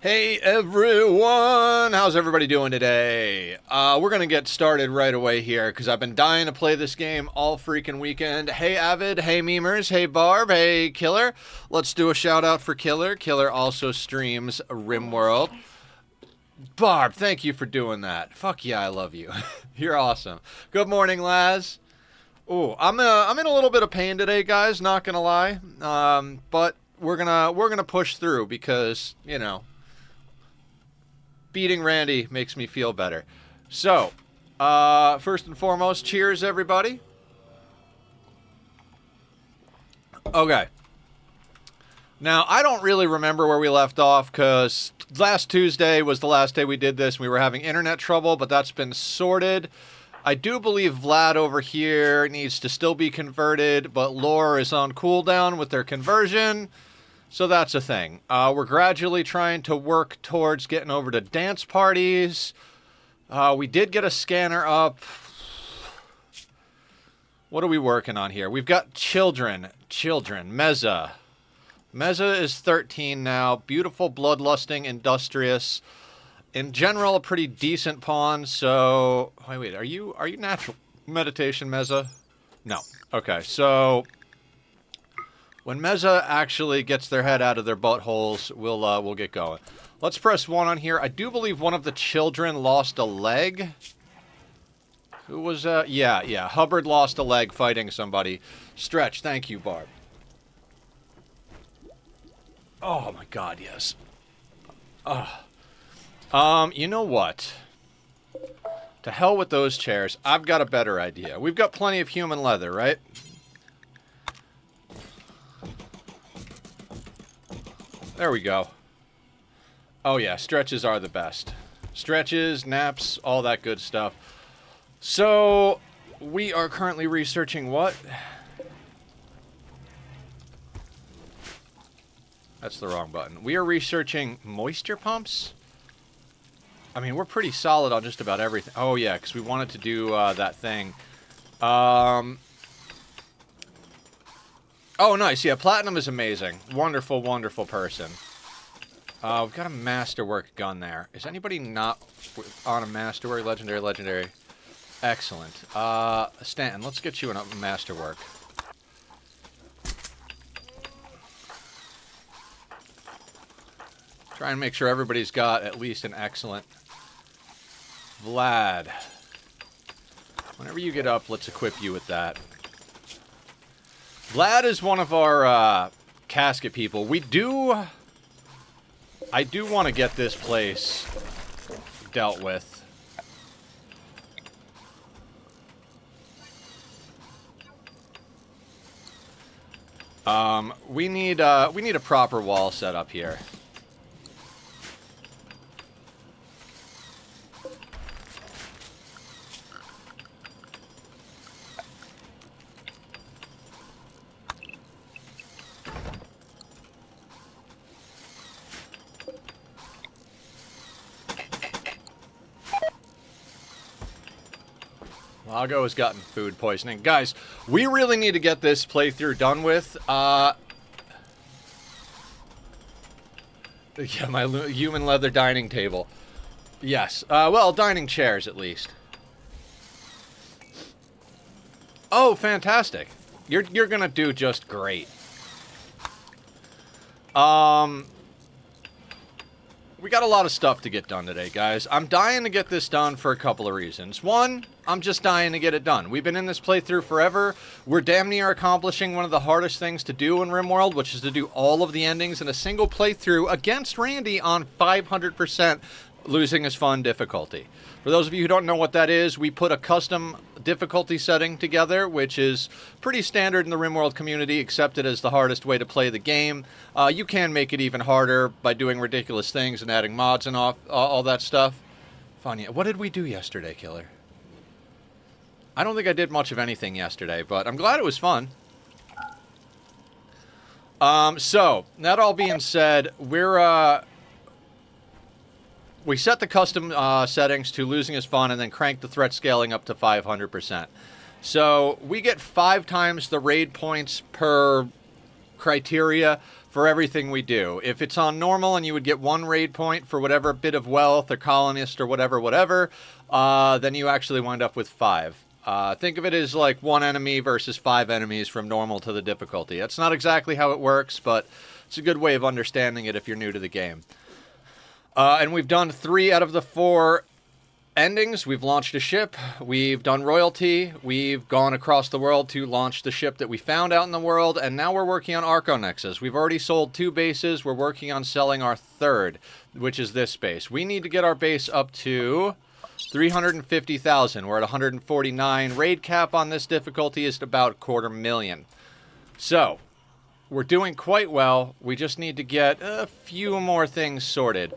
Hey everyone! How's everybody doing today? We're gonna get started right away here because I've been dying to play this game all freaking weekend. Hey Avid, hey Memers, hey Barb, hey Killer. Let's do a shout out for Killer. Killer also streams RimWorld. Barb, thank you for doing that. Fuck yeah, I love you. You're awesome. Good morning, Laz. Ooh, I'm in a little bit of pain today, guys. Not gonna lie. But we're gonna push through because beating Randy makes me feel better. So, first and foremost, cheers, everybody. Okay. Now, I don't really remember where we left off, because last Tuesday was the last day we did this. We were having internet trouble, but that's been sorted. I do believe Vlad over here needs to still be converted, but Lore is on cooldown with their conversion. So that's a thing. We're gradually trying to work towards getting over to dance parties. We did get a scanner up. What are we working on here? We've got children. Meza. Meza is 13 now. Beautiful, bloodlusting, industrious. In general, a pretty decent pawn. So, wait. Are you natural meditation, Meza? No. Okay, so when Meza actually gets their head out of their buttholes, we'll get going. Let's press 1 on here. I do believe one of the children lost a leg. Who was yeah. Hubbard lost a leg fighting somebody. Stretch, thank you, Barb. Oh my god, yes. You know what? To hell with those chairs. I've got a better idea. We've got plenty of human leather, right? There we go. Oh yeah, stretches are the best. Stretches, naps, all that good stuff. So, we are currently researching what? That's the wrong button. We are researching moisture pumps? I mean, we're pretty solid on just about everything. Oh yeah, because we wanted to do that thing. Oh, nice. Yeah, Platinum is amazing. Wonderful, wonderful person. We've got a Masterwork gun there. Is anybody not on a Masterwork? Legendary. Excellent. Stanton, let's get you a Masterwork. Try and make sure everybody's got at least an excellent. Vlad. Whenever you get up, let's equip you with that. Vlad is one of our casket people. I do want to get this place dealt with. We need a proper wall set up here. Lago has gotten food poisoning. Guys, we really need to get this playthrough done with. Yeah, my human leather dining table. Yes. Well, dining chairs, at least. Oh, fantastic. You're gonna do just great. We got a lot of stuff to get done today, guys. I'm dying to get this done for a couple of reasons. One, I'm just dying to get it done. We've been in this playthrough forever. We're damn near accomplishing one of the hardest things to do in RimWorld, which is to do all of the endings in a single playthrough against Randy on 500% losing is fun difficulty. For those of you who don't know what that is, we put a custom difficulty setting together, which is pretty standard in the RimWorld community, accepted as the hardest way to play the game. You can make it even harder by doing ridiculous things and adding mods and all that stuff. Funny. What did we do yesterday, Killer? I don't think I did much of anything yesterday, but I'm glad it was fun. So, that all being said, we set the custom settings to losing is fun and then crank the threat scaling up to 500%. So we get 5 times the raid points per criteria for everything we do. If it's on normal and you would get 1 raid point for whatever bit of wealth or colonist or whatever, then you actually wind up with 5. Think of it as like 1 enemy versus 5 enemies from normal to the difficulty. That's not exactly how it works, but it's a good way of understanding it if you're new to the game. And we've done 3 out of the 4 endings. We've launched a ship, we've done royalty, we've gone across the world to launch the ship that we found out in the world, and now we're working on Arconexus. We've already sold 2 bases, we're working on selling our 3rd, which is this base. We need to get our base up to 350,000. We're at 149. Raid cap on this difficulty is about 250,000. So, we're doing quite well. We just need to get a few more things sorted.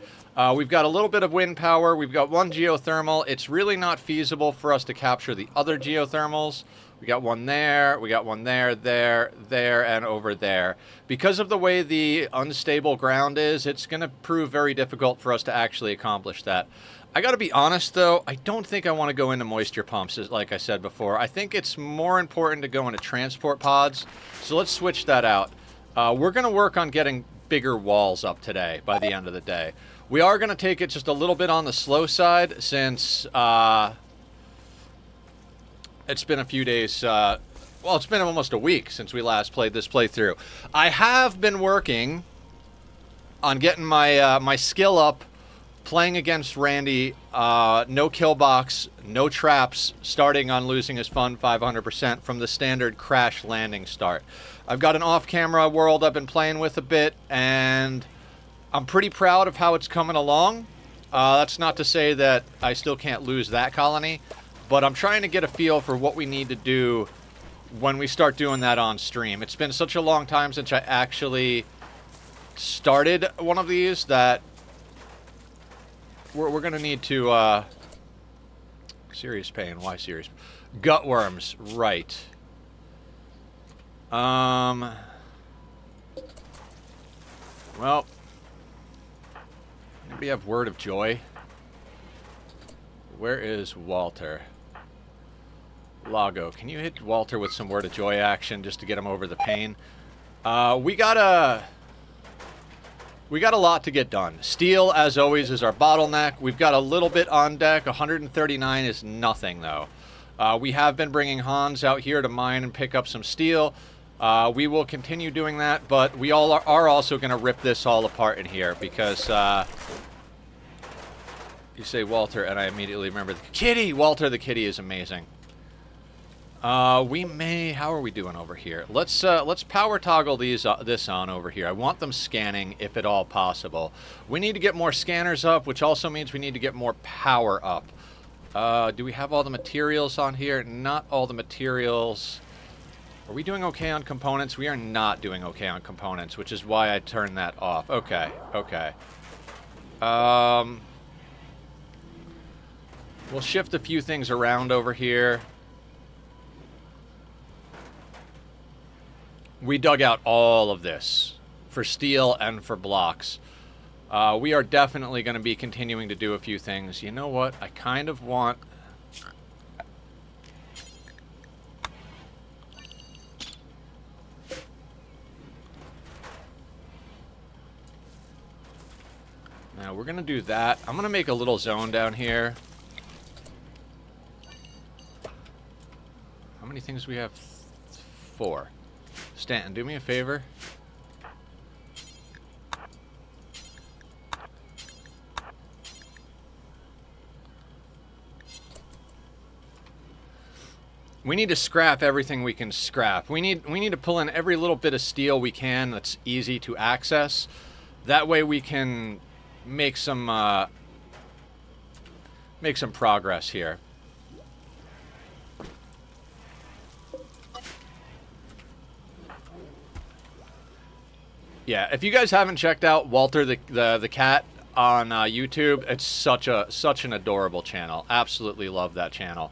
We've got a little bit of wind power. We've got 1 geothermal. It's really not feasible for us to capture the other geothermals. We got 1 there. We got 1 there, there, and over there. Because of the way the unstable ground is, it's going to prove very difficult for us to actually accomplish that. I got to be honest, though, I don't think I want to go into moisture pumps, like I said before. I think it's more important to go into transport pods. So let's switch that out. We're going to work on getting bigger walls up today by the end of the day. We are going to take it just a little bit on the slow side since it's been a few days, well, it's been almost a week since we last played this playthrough. I have been working on getting my my skill up, playing against Randy, no kill box, no traps, starting on losing his fun 500% from the standard crash landing start. I've got an off-camera world I've been playing with a bit, and I'm pretty proud of how it's coming along. That's not to say that I still can't lose that colony, but I'm trying to get a feel for what we need to do when we start doing that on stream. It's been such a long time since I actually started one of these that we're going to need to... serious pain. Why serious? Gutworms. Right. Well... Anybody have word of joy? Where is Walter? Lago, can you hit Walter with some word of joy action just to get him over the pain? We got a lot to get done. Steel, as always, is our bottleneck. We've got a little bit on deck. 139 is nothing, though. We have been bringing Hans out here to mine and pick up some steel. We will continue doing that, but we all are also going to rip this all apart in here because you say Walter, and I immediately remember the kitty. Walter the kitty is amazing. We may. How are we doing over here? Let's power toggle these this on over here. I want them scanning if at all possible. We need to get more scanners up, which also means we need to get more power up. Do we have all the materials on here? Not all the materials. Are we doing okay on components? We are not doing okay on components, which is why I turned that off. Okay, okay. We'll shift a few things around over here. We dug out all of this for steel and for blocks. We are definitely going to be continuing to do a few things. You know what? I kind of want... Now, we're going to do that. I'm going to make a little zone down here. How many things do we have? 4. Stanton, do me a favor. We need to scrap everything we can scrap. We need to pull in every little bit of steel we can that's easy to access. That way we can make some progress here. Yeah, if you guys haven't checked out Walter the cat on YouTube, it's such an adorable channel. Absolutely love that channel.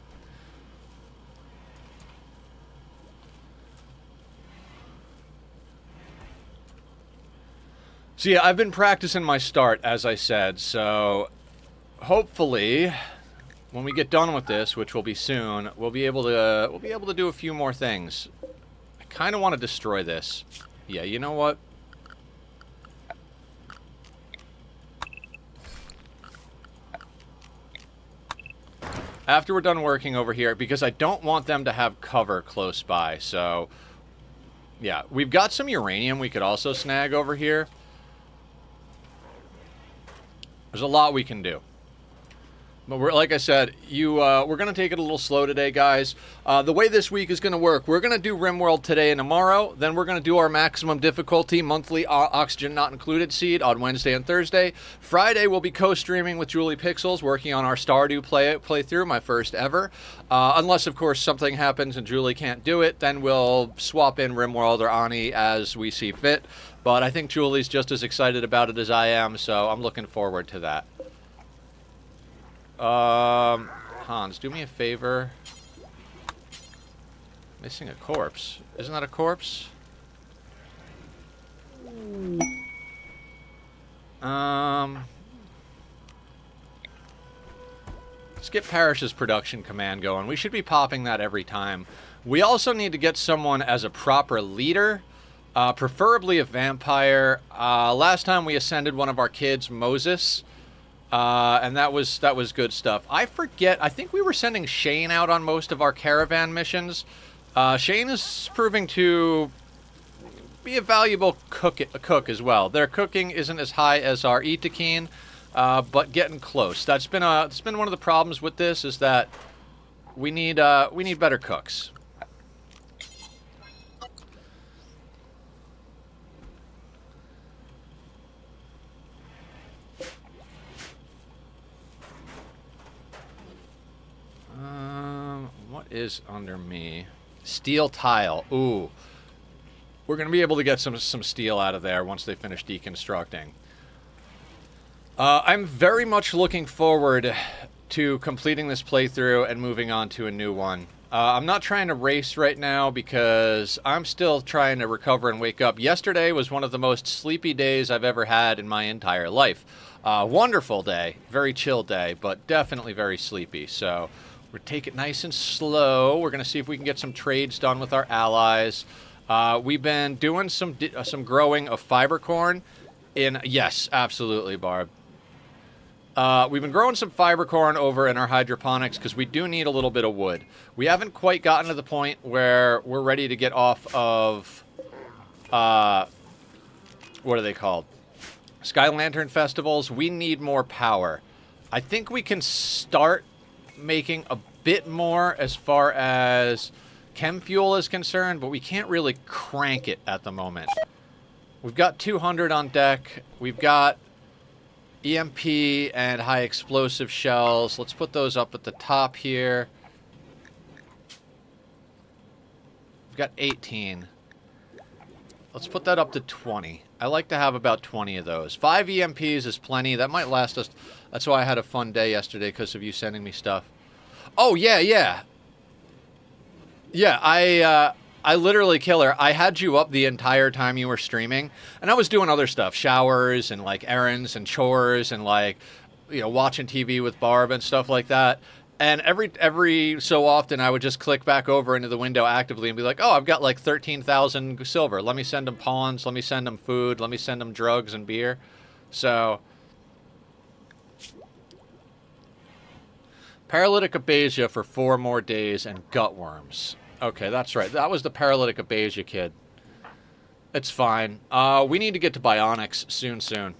So yeah, I've been practicing my start, as I said, so hopefully when we get done with this, which will be soon, we'll be able to do a few more things. I kind of want to destroy this. Yeah, you know what? After we're done working over here, because I don't want them to have cover close by. So, yeah, we've got some uranium we could also snag over here. There's a lot we can do. But we're, like I said, we're going to take it a little slow today, guys. The way this week is going to work, we're going to do RimWorld today and tomorrow. Then we're going to do our maximum difficulty, monthly oxygen not included seed on Wednesday and Thursday. Friday, we'll be co-streaming with Julie Pixels, working on our Stardew playthrough, my first ever. Unless, of course, something happens and Julie can't do it, then we'll swap in RimWorld or Ani as we see fit. But I think Julie's just as excited about it as I am, so I'm looking forward to that. Hans, do me a favor. Missing a corpse. Isn't that a corpse? Let's get Parrish's production command going. We should be popping that every time. We also need to get someone as a proper leader. Preferably a vampire. Last time we ascended one of our kids, Moses. And that was good stuff. I forget. I think we were sending Shane out on most of our caravan missions. Shane is proving to be a valuable cook as well. Their cooking isn't as high as our Itakeen, but getting close. That's been one of the problems with this, is that we need better cooks. What is under me? Steel tile. Ooh. We're going to be able to get some steel out of there once they finish deconstructing. I'm very much looking forward to completing this playthrough and moving on to a new one. I'm not trying to race right now because I'm still trying to recover and wake up. Yesterday was one of the most sleepy days I've ever had in my entire life. Wonderful day. Very chill day, but definitely very sleepy. So we'll take it nice and slow. We're going to see if we can get some trades done with our allies. We've been doing some growing of fiber corn in... Yes, absolutely, Barb. We've been growing some fiber corn over in our hydroponics because we do need a little bit of wood. We haven't quite gotten to the point where we're ready to get off of... what are they called? Sky Lantern festivals. We need more power. I think we can start making a bit more as far as chem fuel is concerned, but we can't really crank it at the moment. We've got 200 on deck. We've got EMP and high explosive shells. Let's put those up at the top here. We've got 18. Let's put that up to 20. I like to have about 20 of those. 5 EMPs is plenty. That might last us. That's why I had a fun day yesterday, because of you sending me stuff. Oh, yeah. Yeah, I literally, Killer, I had you up the entire time you were streaming, and I was doing other stuff, showers and, like, errands and chores and, like, you know, watching TV with Barb and stuff like that. And every so often, I would just click back over into the window actively and be like, oh, I've got, like, 13,000 silver. Let me send them pawns. Let me send them food. Let me send them drugs and beer. So... Paralytic abasia for 4 more days and gutworms. Okay, that's right. That was the paralytic abasia kid. It's fine. We need to get to bionics soon.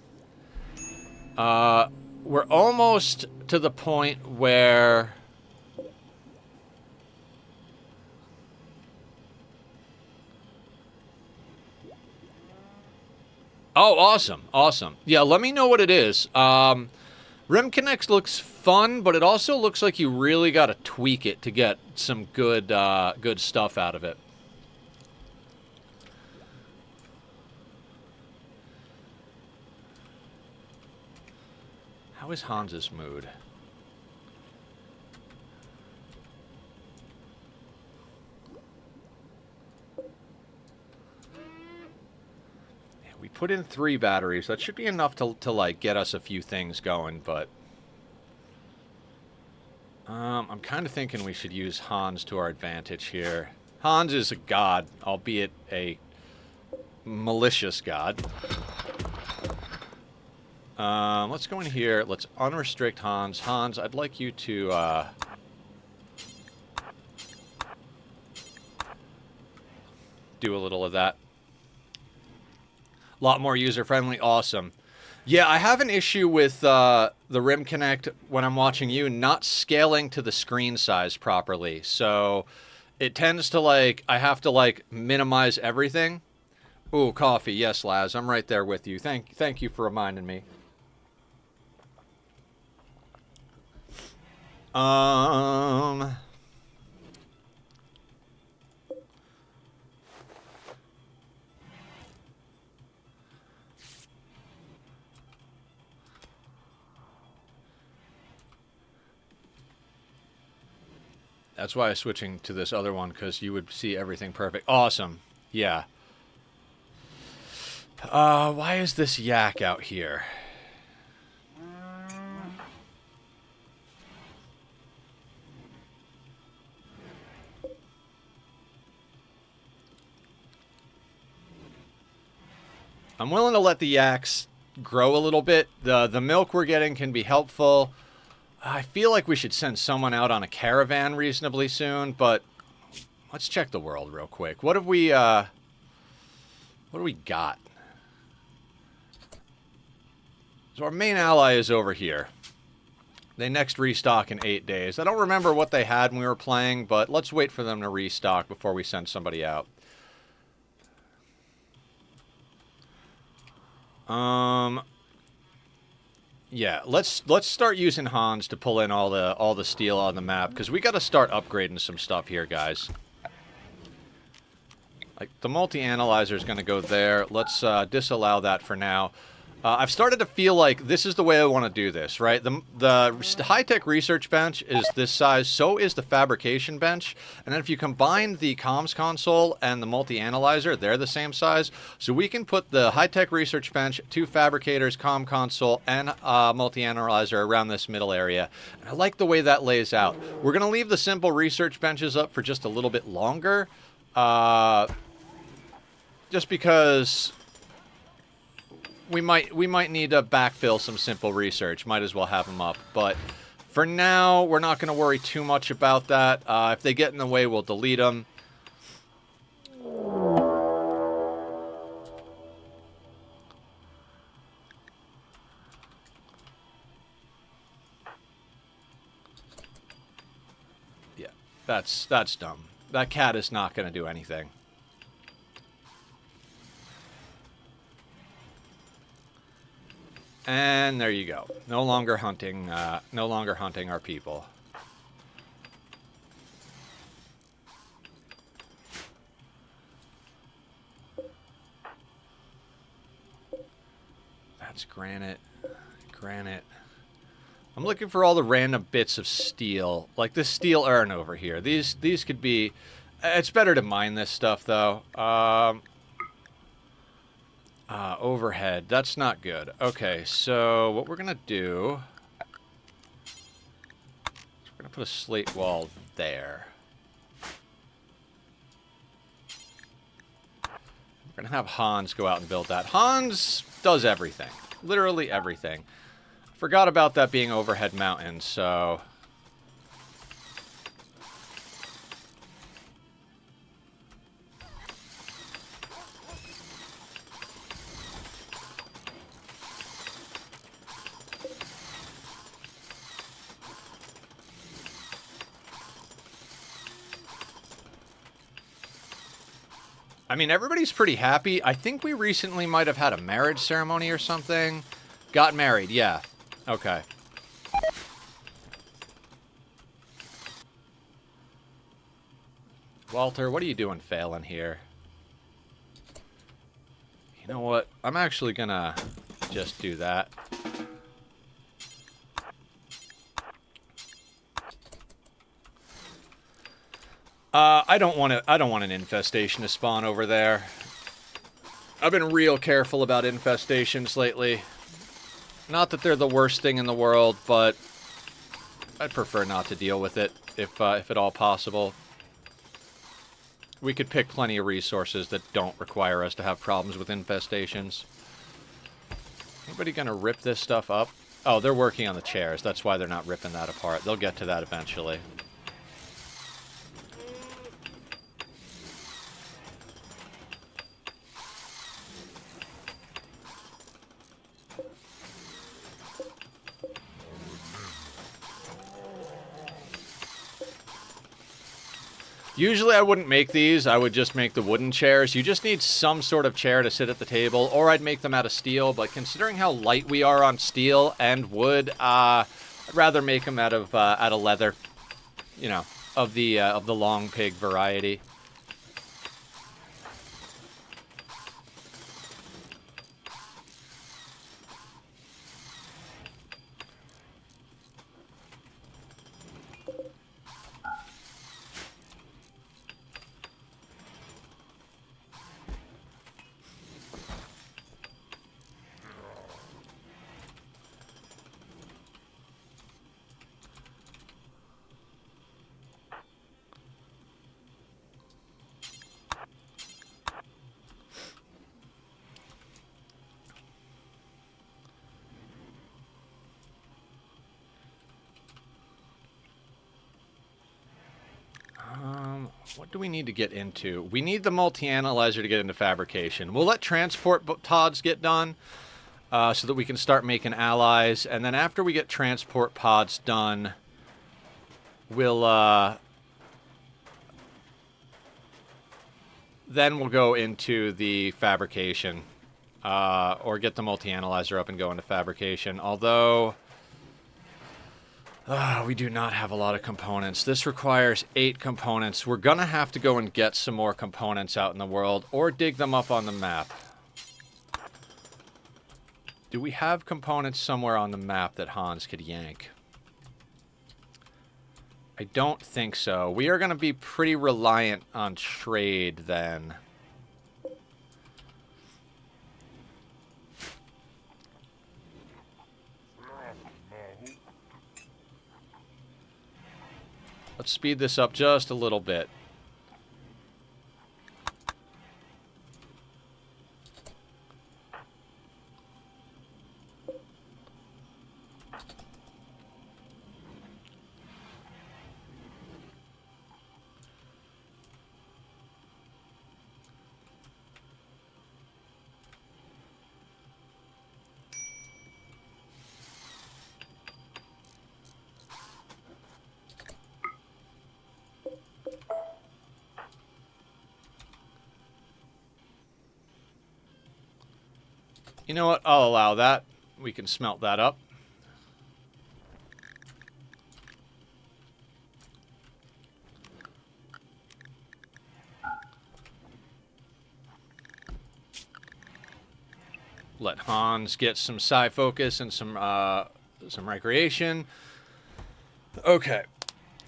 We're almost to the point where... Oh, awesome. Yeah, let me know what it is. RimConnect looks fun, but it also looks like you really got to tweak it to get some good stuff out of it. How is Hans's mood? Yeah, we put in 3 batteries. That should be enough to like get us a few things going, but I'm kind of thinking we should use Hans to our advantage here. Hans is a god, albeit a malicious god. Let's go in here. Let's unrestrict Hans. Hans, I'd like you to do a little of that. A lot more user-friendly. Awesome. Yeah, I have an issue with the Rim Connect when I'm watching you not scaling to the screen size properly. So it tends to, like, I have to, like, minimize everything. Ooh, coffee. Yes, Laz. I'm right there with you. Thank you for reminding me. That's why I'm switching to this other one, because you would see everything perfect. Awesome. Yeah. Why is this yak out here? I'm willing to let the yaks grow a little bit. The milk we're getting can be helpful. I feel like we should send someone out on a caravan reasonably soon, but let's check the world real quick. What have we, what do we got? So our main ally is over here. They next restock in 8 days. I don't remember what they had when we were playing, but let's wait for them to restock before we send somebody out. Yeah, let's start using Hans to pull in all the steel on the map, because we got to start upgrading some stuff here, guys. Like, the multi-analyzer is going to go there. Let's disallow that for now. I've started to feel like this is the way I want to do this, right? The high-tech research bench is this size, so is the fabrication bench. And then if you combine the comms console and the multi-analyzer, they're the same size. So we can put the high-tech research bench, 2 fabricators, comm console, and multi-analyzer around this middle area. And I like the way that lays out. We're going to leave the simple research benches up for just a little bit longer. Just because we might need to backfill some simple research. Might as well have them up. But for now, we're not going to worry too much about that. If they get in the way, we'll delete them. Yeah, that's dumb. That cat is not going to do anything. And there you go. No longer hunting our people. That's granite. Granite. I'm looking for all the random bits of steel. Like this steel urn over here. These could be... It's better to mine this stuff, though. Overhead. That's not good. Okay, so what we're going to do... We're going to put a slate wall there. We're going to have Hans go out and build that. Hans does everything. Literally everything. Forgot about that being overhead mountain, so... I mean, everybody's pretty happy. I think we recently might have had a marriage ceremony or something. Got married, yeah. Okay. Walter, what are you doing failing here? You know what? I'm actually gonna just do that. I don't want an infestation to spawn over there. I've been real careful about infestations lately. Not that they're the worst thing in the world, but I'd prefer not to deal with it if at all possible. We could pick plenty of resources that don't require us to have problems with infestations. Anybody gonna rip this stuff up? Oh, they're working on the chairs. That's why they're not ripping that apart. They'll get to that eventually. Usually I wouldn't make these. I would just make the wooden chairs. You just need some sort of chair to sit at the table, or I'd make them out of steel. But considering how light we are on steel and wood, I'd rather make them out of leather. You know, of the long pig variety. What do we need to get into? We need the multi-analyzer to get into fabrication. We'll let transport pods get done so that we can start making allies. And then after we get transport pods done, we'll then we'll go into the fabrication or get the multi-analyzer up and go into fabrication. Although we do not have a lot of components. This requires 8 components. We're going to have to go and get some more components out in the world or dig them up on the map. Do we have components somewhere on the map that Hans could yank? I don't think so. We are going to be pretty reliant on trade then. Let's speed this up just a little bit. You know what? I'll allow that. We can smelt that up. Let Hans get some psi focus and some recreation. Okay.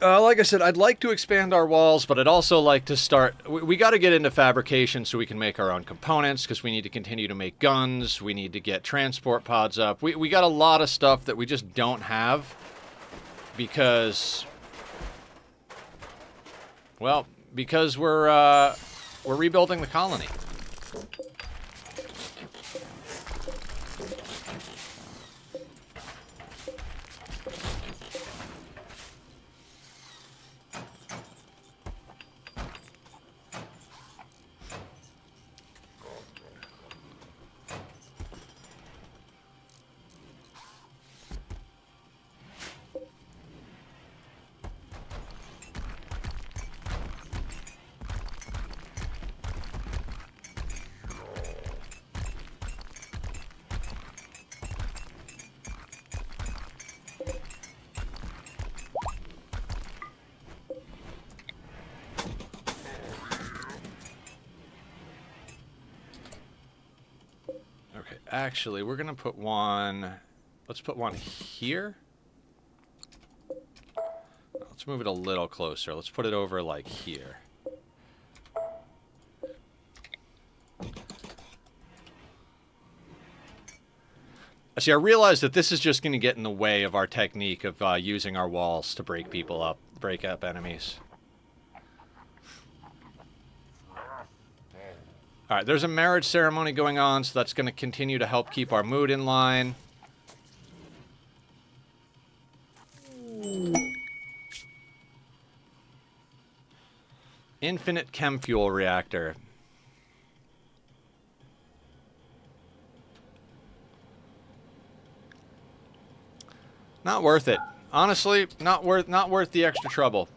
Like I said, I'd like to expand our walls, but I'd also like to start... We got to get into fabrication so we can make our own components, because we need to continue to make guns. We need to get transport pods up. We got a lot of stuff that we just don't have because... Well, because we're rebuilding the colony. Actually, we're going to put one... Let's put one here. Let's move it a little closer. Let's put it over, like, here. See, I realize that this is just going to get in the way of our technique of using our walls to break people up, break up enemies. Alright, there's a marriage ceremony going on, so that's going to continue to help keep our mood in line. Infinite chem fuel reactor. Not worth it. Honestly, not worth the extra trouble.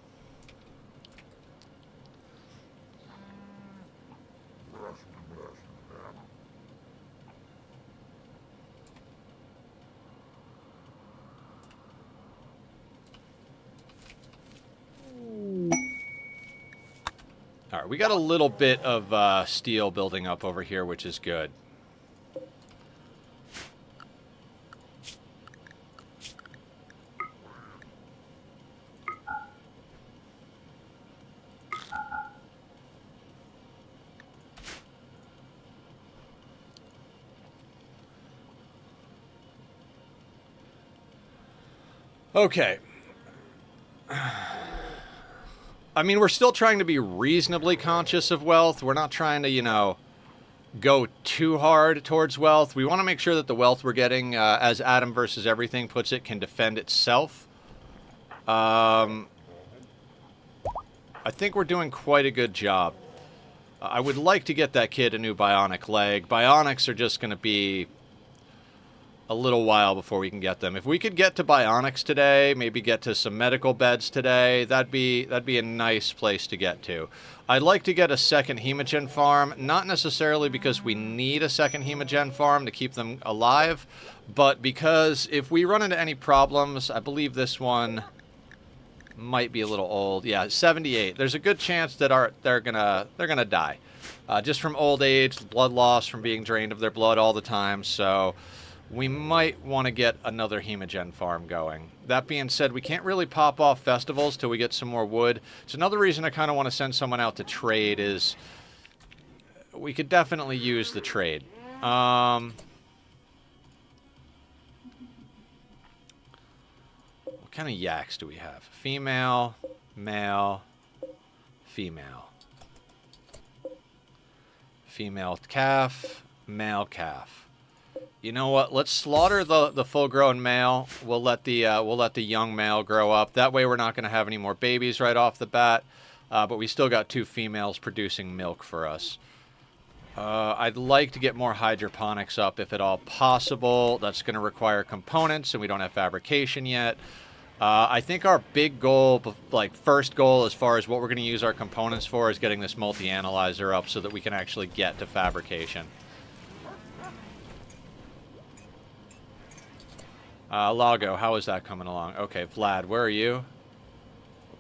Alright, we got a little bit of steel building up over here, which is good. Okay. I mean, we're still trying to be reasonably conscious of wealth. We're not trying to, you know, go too hard towards wealth. We want to make sure that the wealth we're getting, as Adam versus Everything puts it, can defend itself. I think we're doing quite a good job. I would like to get that kid a new bionic leg. Bionics are just going to be a little while before we can get them. If we could get to bionics today, maybe get to some medical beds today, that'd be a nice place to get to. I'd like to get a second hemogen farm, not necessarily because we need a second hemogen farm to keep them alive, but because if we run into any problems, I believe this one might be a little old. Yeah, 78. There's a good chance that they're gonna die, just from old age, blood loss from being drained of their blood all the time. So we might want to get another hemogen farm going. That being said, we can't really pop off festivals till we get some more wood. It's another reason I kind of want to send someone out to trade is we could definitely use the trade. What kind of yaks do we have? Female, male, female. Female calf, male calf. You know what? Let's slaughter the full-grown male. We'll let the young male grow up. That way, we're not going to have any more babies right off the bat. But we still got 2 females producing milk for us. I'd like to get more hydroponics up if at all possible. That's going to require components, and we don't have fabrication yet. I think our big goal, like first goal, as far as what we're going to use our components for, is getting this multi-analyzer up so that we can actually get to fabrication. Lago, how is that coming along? Okay, Vlad, where are you?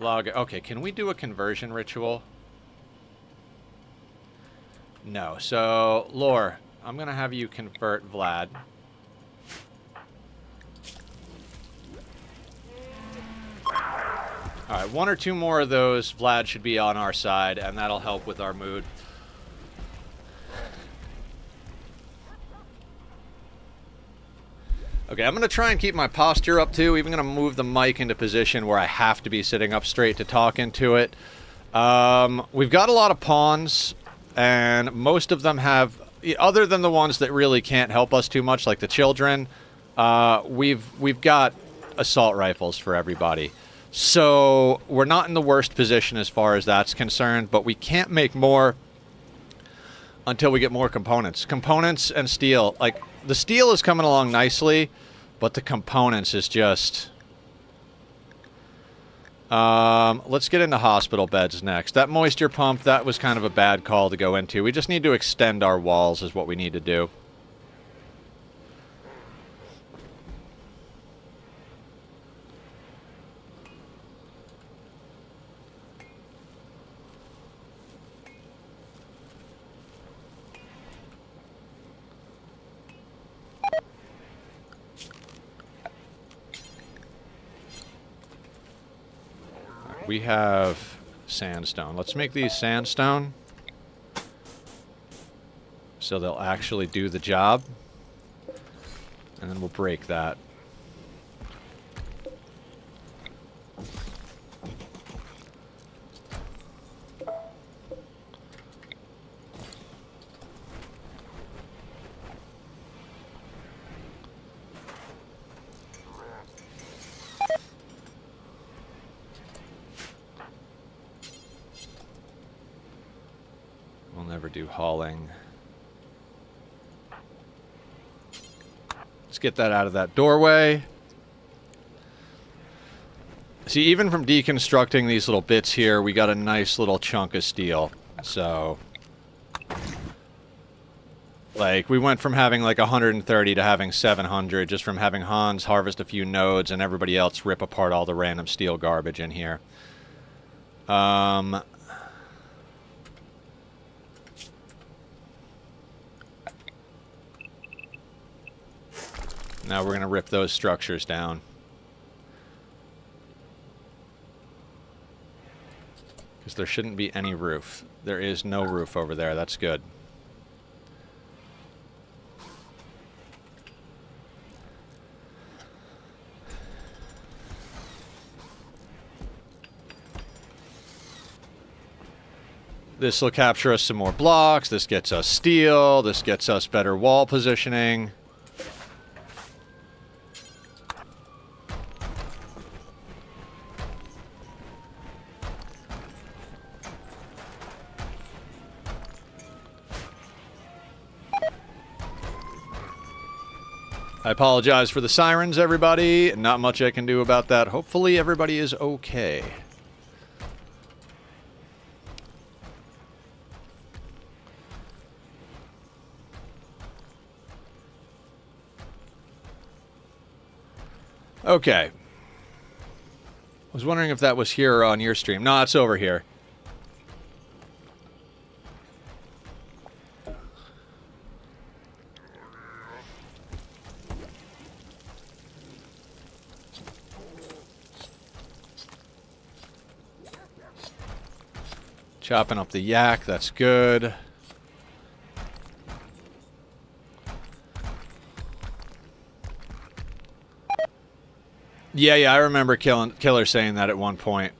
Lago, okay, can we do a conversion ritual? No, so, Lore, I'm going to have you convert Vlad. Alright, 1 or 2 more of those, Vlad should be on our side, and that'll help with our mood. Okay, I'm going to try and keep my posture up, too. Even going to move the mic into position where I have to be sitting up straight to talk into it. We've got a lot of pawns, and most of them have, other than the ones that really can't help us too much, like the children, we've got assault rifles for everybody. So we're not in the worst position as far as that's concerned, but we can't make more until we get more components. Components and steel, like, the steel is coming along nicely, but the components is just... let's get into hospital beds next. That moisture pump, that was kind of a bad call to go into. We just need to extend our walls is what we need to do. We have sandstone. Let's make these sandstone so they'll actually do the job. And then we'll break that. Do hauling. Let's get that out of that doorway. See, even from deconstructing these little bits here, we got a nice little chunk of steel. So, like, we went from having like 130 to having 700 just from having Hans harvest a few nodes and everybody else rip apart all the random steel garbage in here. Now we're going to rip those structures down. Because there shouldn't be any roof. There is no roof over there. That's good. This will capture us some more blocks. This gets us steel. This gets us better wall positioning. I apologize for the sirens, everybody. Not much I can do about that. Hopefully everybody is okay. Okay. I was wondering if that was here on your stream. No, it's over here. Chopping up the yak, that's good. Yeah, I remember Killer saying that at one point.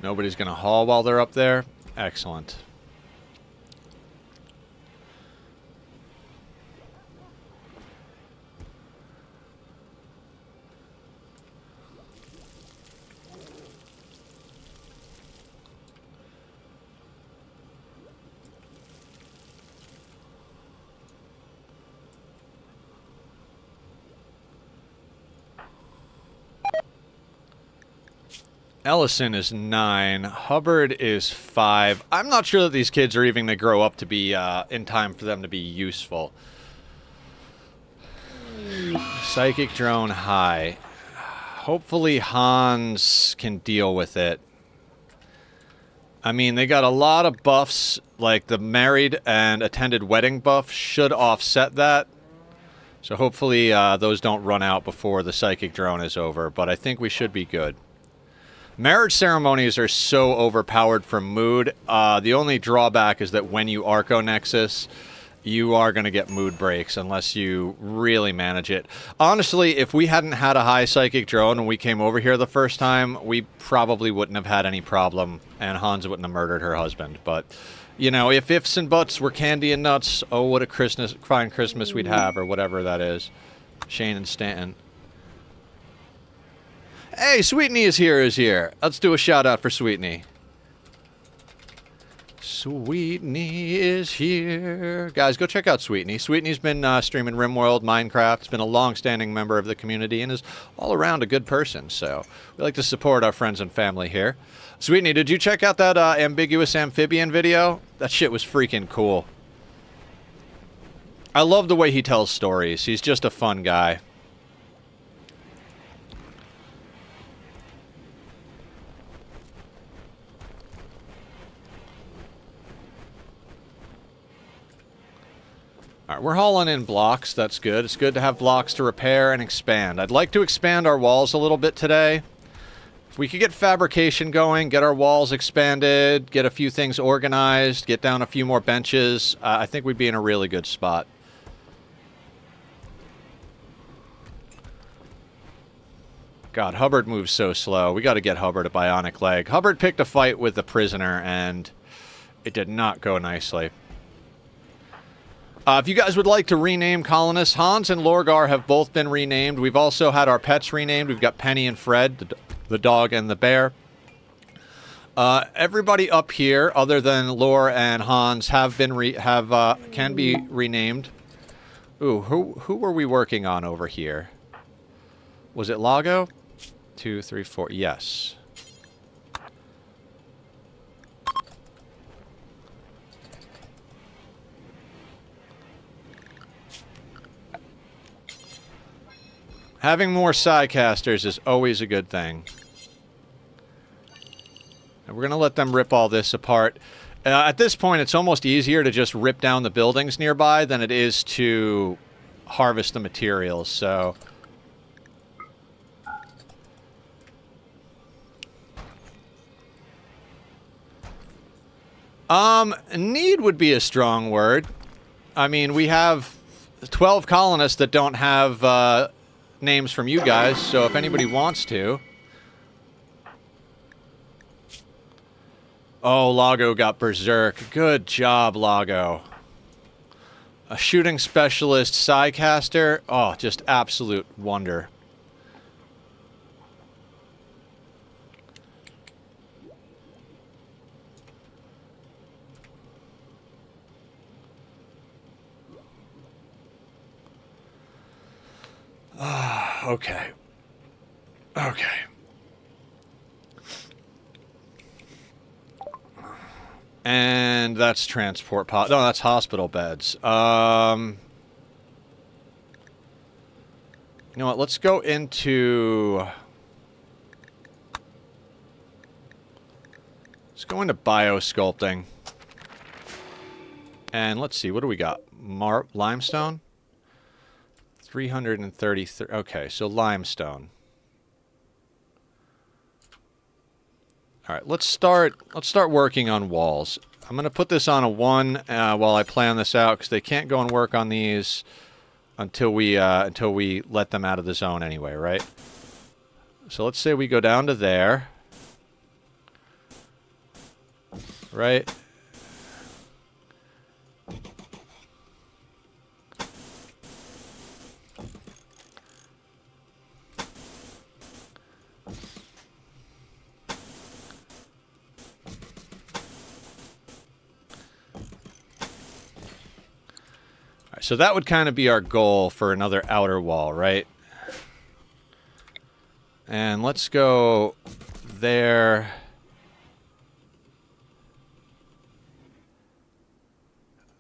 Nobody's going to haul while they're up there. Excellent. Ellison is 9. Hubbard is 5. I'm not sure that these kids are even going to grow up to be in time for them to be useful. Psychic drone high. Hopefully Hans can deal with it. I mean, they got a lot of buffs, like the married and attended wedding buff should offset that. So hopefully those don't run out before the psychic drone is over, but I think we should be good. Marriage ceremonies are so overpowered from mood. The only drawback is that when you Arco Nexus, you are going to get mood breaks unless you really manage it. Honestly, if we hadn't had a high psychic drone when we came over here the first time, we probably wouldn't have had any problem, and Hans wouldn't have murdered her husband. But, you know, if ifs and buts were candy and nuts, oh, what a fine Christmas we'd have, or whatever that is. Shane and Stanton. Hey, Sweetney is here. Let's do a shout out for Sweetney. Sweetney is here. Guys, go check out Sweetney. Sweetney's been streaming RimWorld, Minecraft. He's been a long-standing member of the community and is all around a good person. So we like to support our friends and family here. Sweetney, did you check out that ambiguous amphibian video? That shit was freaking cool. I love the way he tells stories. He's just a fun guy. Alright, we're hauling in blocks. That's good. It's good to have blocks to repair and expand. I'd like to expand our walls a little bit today. If we could get fabrication going, get our walls expanded, get a few things organized, get down a few more benches, I think we'd be in a really good spot. God, Hubbard moves so slow. We got to get Hubbard a bionic leg. Hubbard picked a fight with the prisoner, and it did not go nicely. If you guys would like to rename colonists, Hans and Lorgar have both been renamed. We've also had our pets renamed. We've got Penny and Fred, the dog and the bear. Everybody up here, other than Lore and Hans, have been can be renamed. Ooh, who were we working on over here? Was it Lago? 2, 3, 4. Yes. Having more Psycasters is always a good thing. And we're going to let them rip all this apart. At this point, it's almost easier to just rip down the buildings nearby than it is to harvest the materials, so... Need would be a strong word. I mean, we have 12 colonists that don't have, names from you guys, so if anybody wants to... Oh, Lago got berserk. Good job, Lago. A shooting specialist Psycaster. Oh, just absolute wonder. Okay. Okay. And that's transport pod. No, that's hospital beds. You know what? Let's go into... Let's go into biosculpting. And let's see, what do we got? Limestone? 333. Okay, so limestone. All right, let's start working on walls. I'm going to put this on a 1 while I plan this out, because they can't go and work on these until we let them out of the zone anyway, right? So let's say we go down to there. Right? So that would kind of be our goal for another outer wall, right? And let's go there.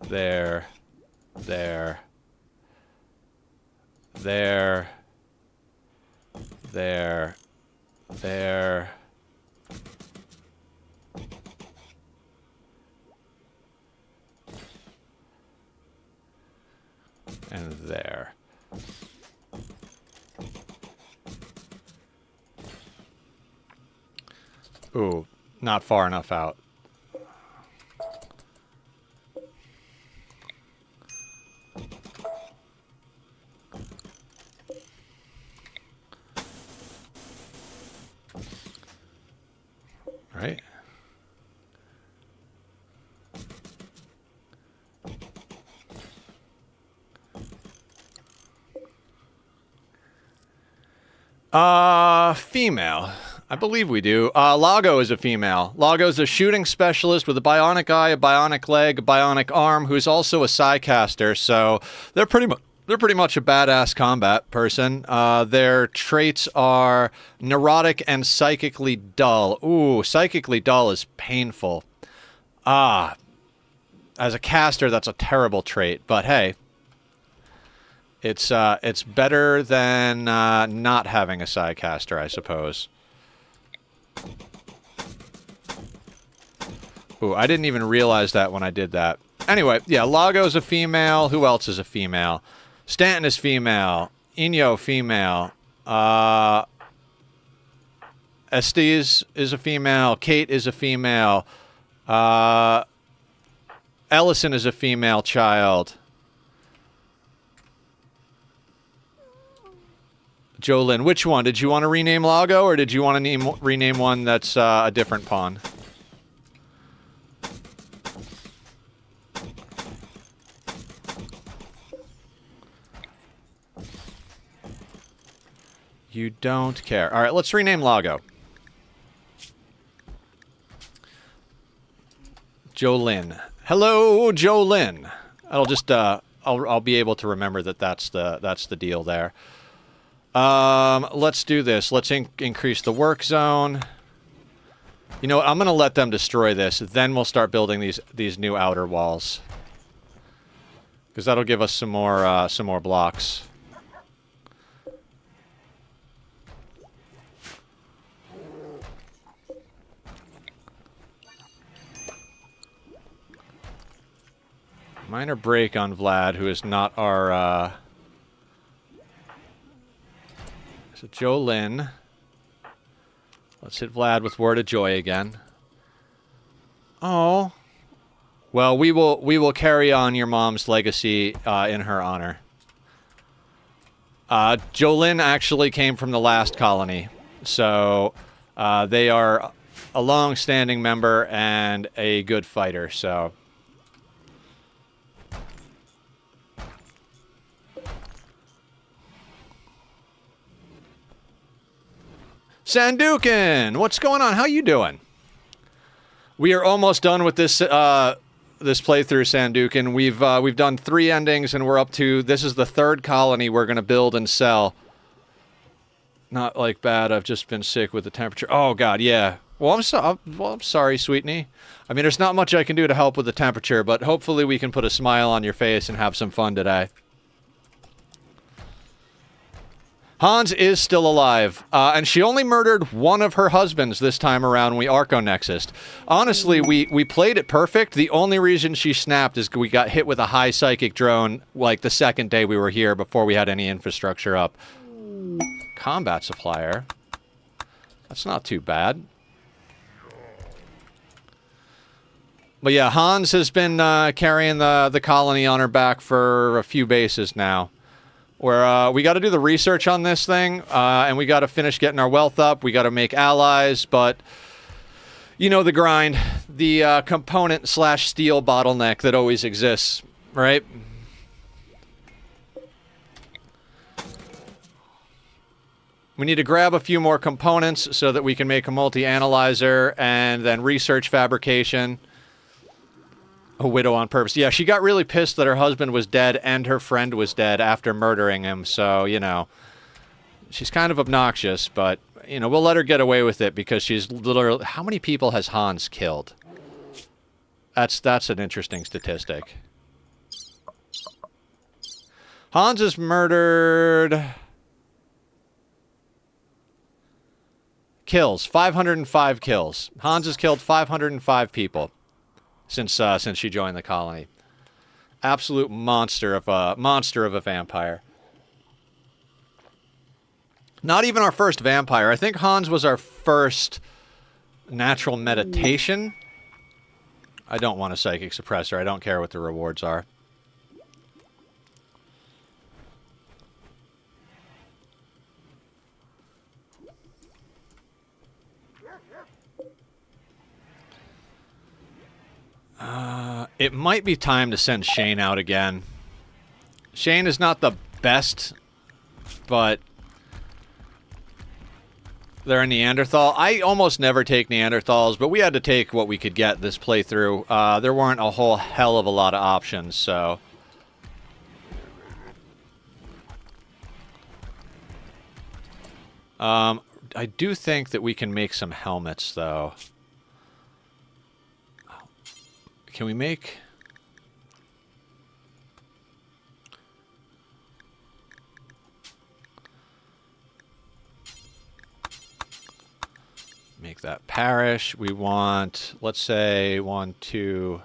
There. There. There. There. There. And there. Ooh, not far enough out. Right? Female. I believe we do. Lago is a female. Lago's a shooting specialist with a bionic eye, a bionic leg, a bionic arm, who's also a Psycaster, so they're pretty much a badass combat person. Their traits are neurotic and psychically dull. Ooh, psychically dull is painful. As a caster, that's a terrible trait, but hey. It's better than not having a Psycaster, I suppose. Ooh, I didn't even realize that when I did that. Anyway, yeah, Lago's a female. Who else is a female? Stanton is female. Inyo, female. Estes is a female. Kate is a female. Ellison is a female child. Jolyn, which one? Did you want to rename Lago, or did you want to rename one that's a different pawn? You don't care. All right, let's rename Lago. Jolyn. Hello, Jolyn. I'll just I'll be able to remember that that's the deal there. Let's do this. Let's increase the work zone. You know what? I'm going to let them destroy this. Then we'll start building these new outer walls. Because that'll give us some more blocks. Minor break on Vlad, who is not our... So Jolyn. Let's hit Vlad with Word of Joy again. Oh. Well, we will carry on your mom's legacy in her honor. Jolyn actually came from the last colony. So they are a long-standing member and a good fighter, so... Sandukin, what's going on? How you doing? We are almost done with this this playthrough, Sandukin. We've done 3 endings, and we're up to... This is the 3rd colony we're going to build and sell. Not like bad. I've just been sick with the temperature. Oh, God, yeah. Well, I'm sorry, Sweetney. I mean, there's not much I can do to help with the temperature, but hopefully we can put a smile on your face and have some fun today. Hans is still alive, and she only murdered one of her husbands this time around when we Arco-Nexused. Honestly, we played it perfect. The only reason she snapped is we got hit with a high psychic drone like the 2nd day we were here before we had any infrastructure up. Combat supplier. That's not too bad. But yeah, Hans has been carrying the colony on her back for a few bases now. Where we got to do the research on this thing, and we got to finish getting our wealth up. We got to make allies, but you know the grind, the component/steel bottleneck that always exists, right? We need to grab a few more components so that we can make a multi-analyzer and then research fabrication. A widow on purpose. Yeah, she got really pissed that her husband was dead and her friend was dead after murdering him, so, you know, she's kind of obnoxious, but, you know, we'll let her get away with it because she's literally... How many people has Hans killed? That's an interesting statistic. Hans has murdered... Kills. 505 kills. Hans has killed 505 people. Since she joined the colony. Absolute monster of a vampire. Not even our first vampire. I think Hans was our first natural meditation. I don't want a psychic suppressor. I don't care what the rewards are. It might be time to send Shane out again. Shane is not the best, but they're a Neanderthal. I almost never take Neanderthals, but we had to take what we could get this playthrough. There weren't a whole hell of a lot of options, so... I do think that we can make some helmets, though. Can we make... Make that parish. We want, let's say, 1, 2...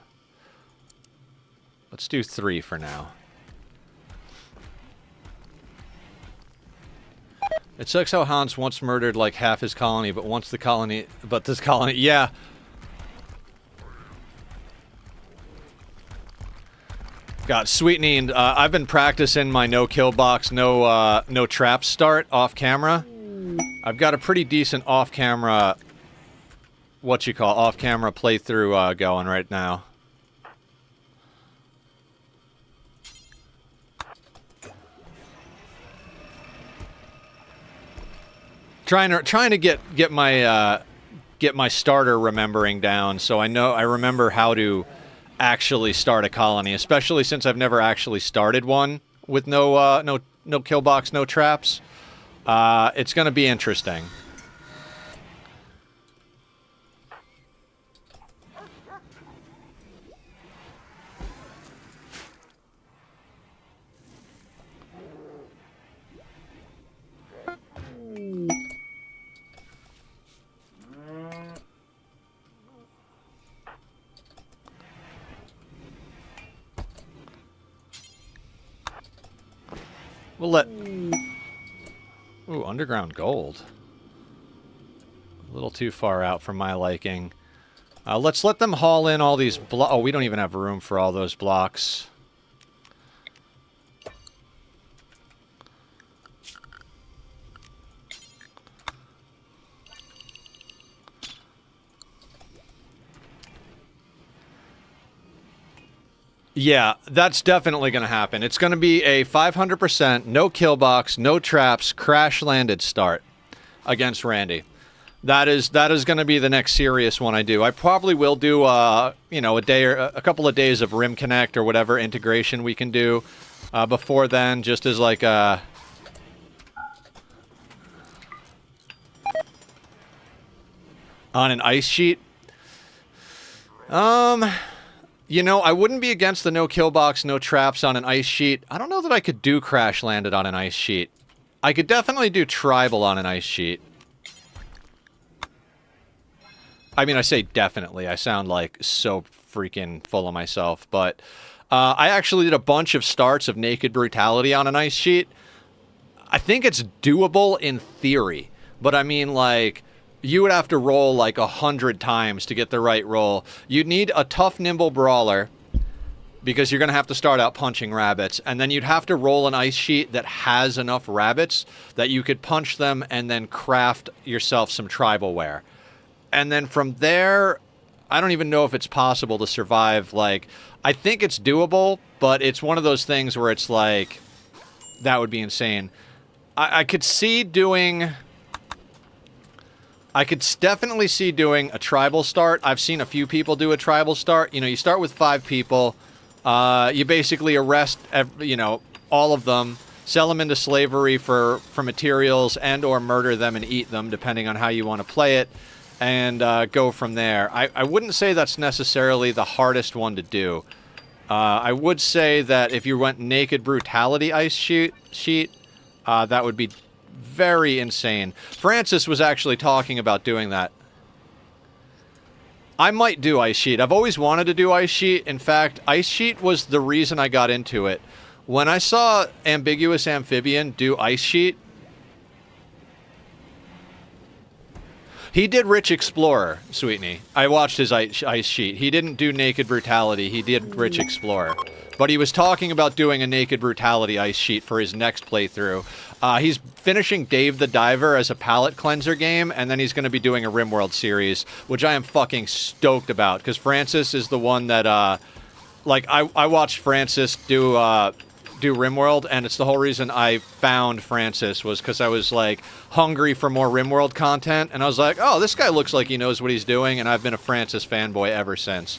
Let's do 3 for now. It sucks how Hans once murdered like half his colony, but this colony, yeah. God, Sweetney, and I've been practicing my no-kill box, no traps start off-camera. I've got a pretty decent off-camera, off-camera playthrough going right now. Trying to get my starter remembering down, so I remember how to actually start a colony, especially since I've never actually started one with no kill box, no traps. It's going to be interesting. We'll let... Ooh, underground gold. A little too far out for my liking. Let's let them haul in all these blocks. Oh, we don't even have room for all those blocks. Yeah, that's definitely going to happen. It's going to be a 500%, no kill box, no traps, crash landed start against Randy. That is going to be the next serious one I do. I probably will do, you know, a day or a couple of days of Rim Connect or whatever integration we can do before then, just as like a... on an ice sheet. You know, I wouldn't be against the no kill box, no traps on an ice sheet. I don't know that I could do crash landed on an ice sheet. I could definitely do tribal on an ice sheet. I mean, I say definitely. I sound like so freaking full of myself. But I actually did a bunch of starts of naked brutality on an ice sheet. I think it's doable in theory. But I mean, like... you would have to roll like 100 times to get the right roll. You'd need a tough, nimble brawler because you're going to have to start out punching rabbits. And then you'd have to roll an ice sheet that has enough rabbits that you could punch them and then craft yourself some tribalware. And then from there, I don't even know if it's possible to survive. Like, I think it's doable, but it's one of those things where it's like, that would be insane. I could see doing... I could definitely see doing a tribal start. I've seen a few people do a tribal start. You know, you start with 5 people. You basically arrest, you know, all of them, sell them into slavery for materials and or murder them and eat them, depending on how you want to play it, and go from there. I wouldn't say that's necessarily the hardest one to do. I would say that if you went naked brutality ice sheet, that would be... very insane. Francis was actually talking about doing that. I might do Ice Sheet. I've always wanted to do Ice Sheet. In fact, Ice Sheet was the reason I got into it. When I saw Ambiguous Amphibian do Ice Sheet, he did Rich Explorer, Sweetney. I watched his Ice Sheet. He didn't do Naked Brutality. He did Rich Explorer. But he was talking about doing a Naked Brutality Ice Sheet for his next playthrough. He's finishing Dave the Diver as a palate cleanser game, and then he's going to be doing a RimWorld series, which I am fucking stoked about, because Francis is the one that, like, I watched Francis do RimWorld, and it's the whole reason I found Francis was because I was, like, hungry for more RimWorld content, and I was like, oh, this guy looks like he knows what he's doing, and I've been a Francis fanboy ever since.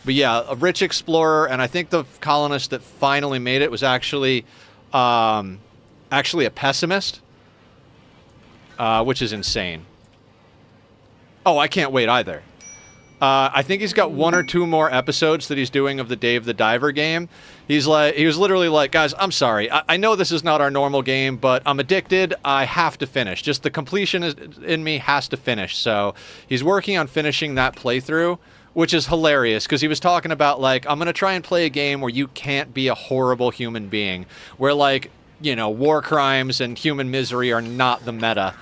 But yeah, a Rich Explorer, and I think the colonist that finally made it was actually a pessimist, which is insane. Oh, I can't wait either. I think he's got 1 or 2 more episodes that he's doing of the Dave the Diver game. He was literally like, guys, I'm sorry. I know this is not our normal game, but I'm addicted. I have to finish. Just the completion in me has to finish. So he's working on finishing that playthrough, which is hilarious because he was talking about, like, I'm going to try and play a game where you can't be a horrible human being, where, like, you know, war crimes and human misery are not the meta.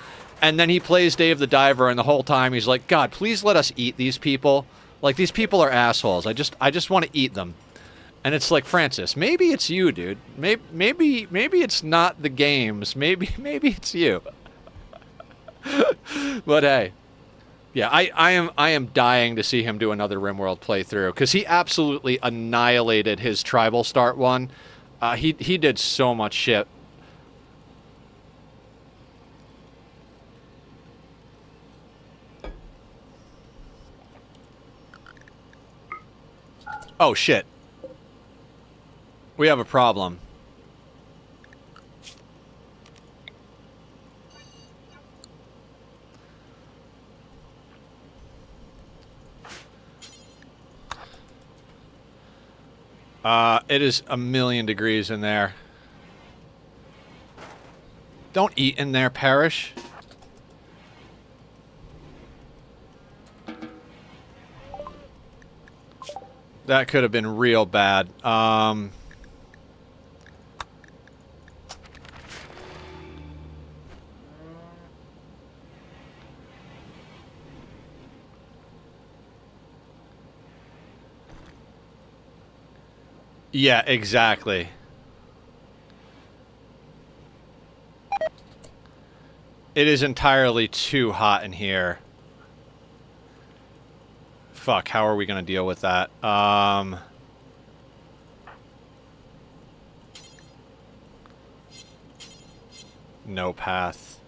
And then he plays Dave the Diver, and the whole time he's like, God, please let us eat these people. Like, these people are assholes. I just want to eat them. And it's like, Francis, maybe it's you, dude. Maybe it's not the games. Maybe it's you. But hey. Yeah, I am dying to see him do another RimWorld playthrough, because he absolutely annihilated his tribal start one. He did so much shit. Oh, shit. We have a problem. It is 1,000,000 degrees in there. Don't eat in there, Parrish. That could have been real bad. Yeah, exactly. It is entirely too hot in here. Fuck, how are we going to deal with that? No path.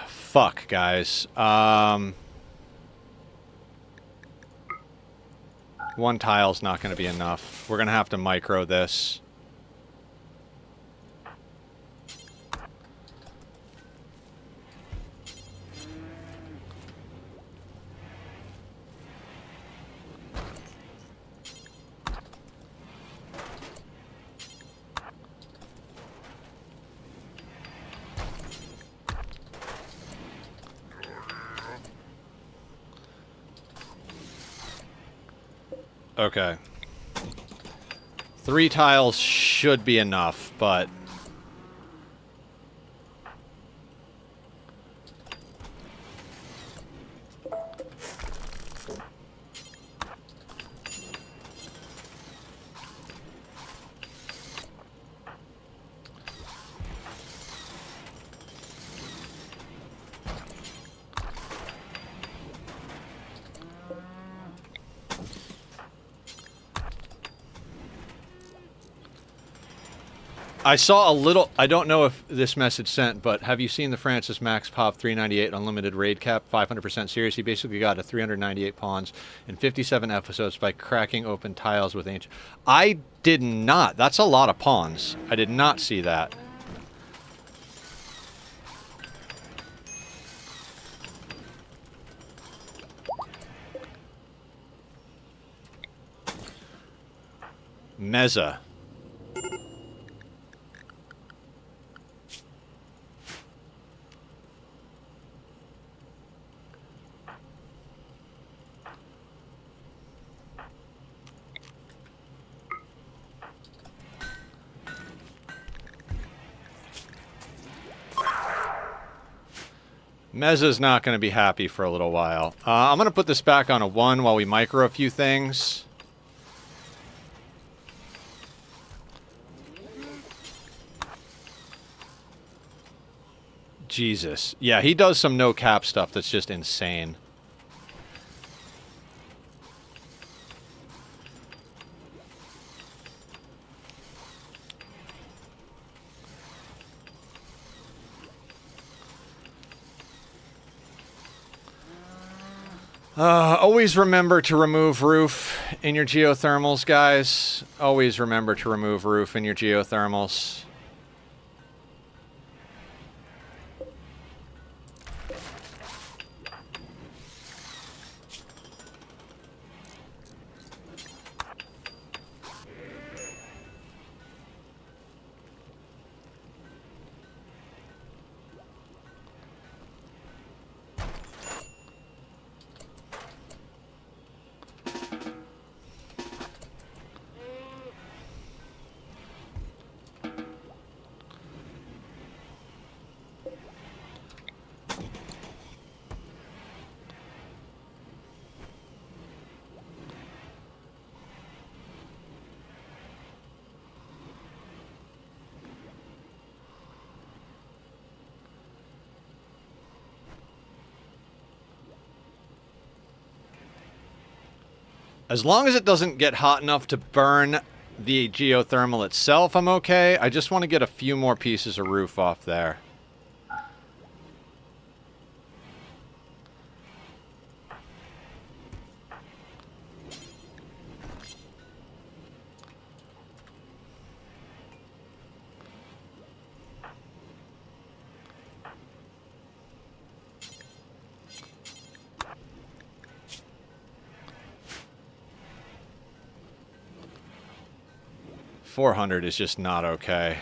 Fuck, guys. One tile's not going to be enough. We're going to have to micro this. Okay. 3 tiles should be enough, but... I saw a little... I don't know if this message sent, but have you seen the Francis Max Pop 398 Unlimited Raid Cap 500% series? He basically got a 398 pawns in 57 episodes by cracking open tiles with ancient... I did not. That's a lot of pawns. I did not see that. Meza. Meza's not going to be happy for a little while. I'm going to put this back on a 1 while we micro a few things. Jesus. Yeah, he does some no-cap stuff that's just insane. Always remember to remove roof in your geothermals, guys. Always remember to remove roof in your geothermals. As long as it doesn't get hot enough to burn the geothermal itself, I'm okay. I just want to get a few more pieces of roof off there. $400 is just not okay.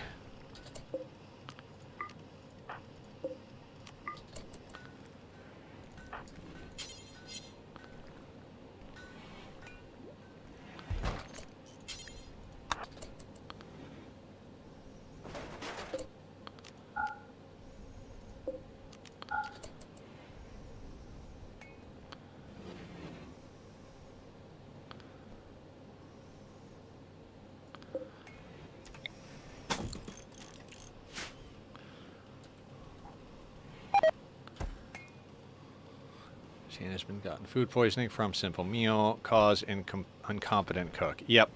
Maintain has been gotten. Food poisoning from simple meal. Cause incompetent cook. Yep.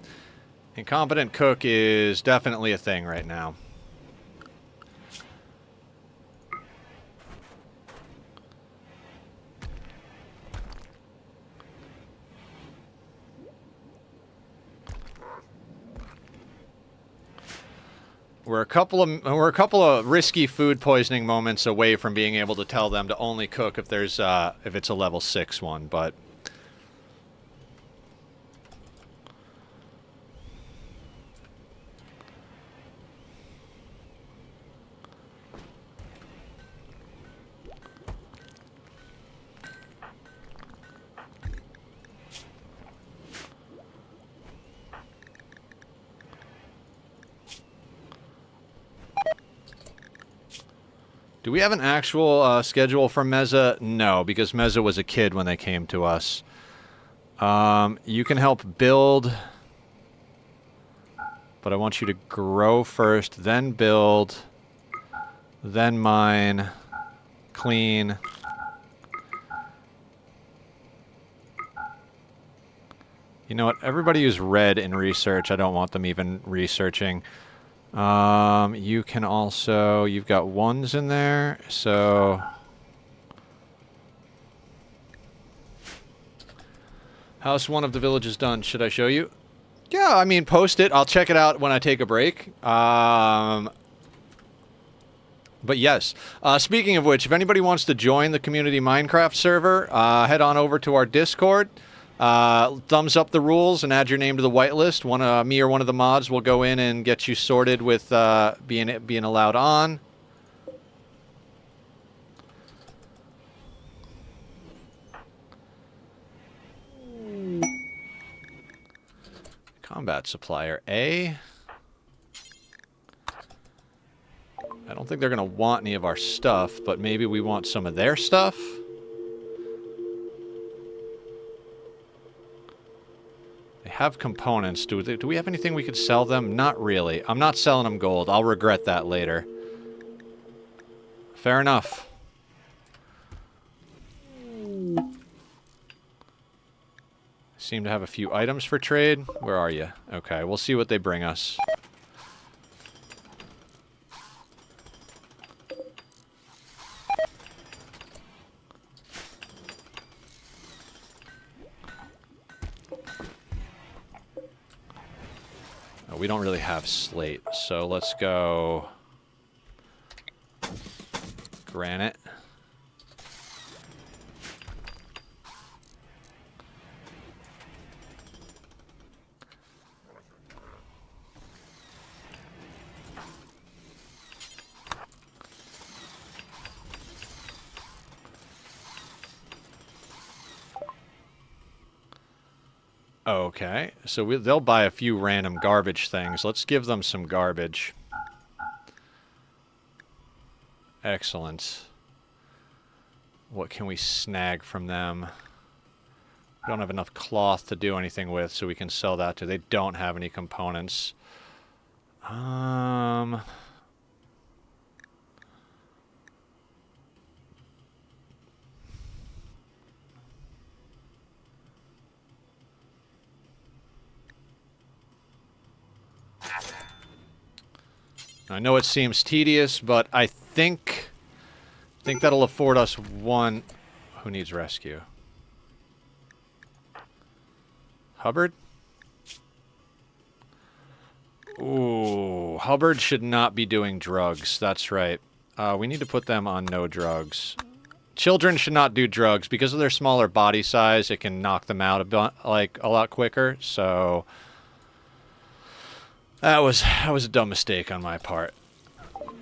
Incompetent cook is definitely a thing right now. We're a couple of risky food poisoning moments away from being able to tell them to only cook if there's if it's a level 6 one, but do we have an actual schedule for Meza? No, because Meza was a kid when they came to us. You can help build, but I want you to grow first, then build, then mine, clean. You know what? Everybody use red in research. I don't want them even researching. You can also, you've got ones in there, so house one of the village is done. Should I show you? Yeah, I mean, post it. I'll check it out when I take a break. But yes, speaking of which, if anybody wants to join the community Minecraft server, head on over to our Discord. Thumbs up the rules and add your name to the whitelist. Me or one of the mods will go in and get you sorted with being allowed on. Combat supplier A. I don't think they're going to want any of our stuff, but maybe we want some of their stuff. They have components. Do we have anything we could sell them? Not really. I'm not selling them gold. I'll regret that later. Fair enough. Seem to have a few items for trade. Where are you? Okay, we'll see what they bring us. Oh, we don't really have slate, so let's go granite. Okay, so they'll buy a few random garbage things. Let's give them some garbage. Excellent. What can we snag from them? We don't have enough cloth to do anything with, so we can sell that to. They don't have any components. I know it seems tedious, but I think that'll afford us one. Who needs rescue? Hubbard? Ooh, Hubbard should not be doing drugs. That's right. We need to put them on no drugs. Children should not do drugs because of their smaller body size. It can knock them out a lot quicker. So that was a dumb mistake on my part.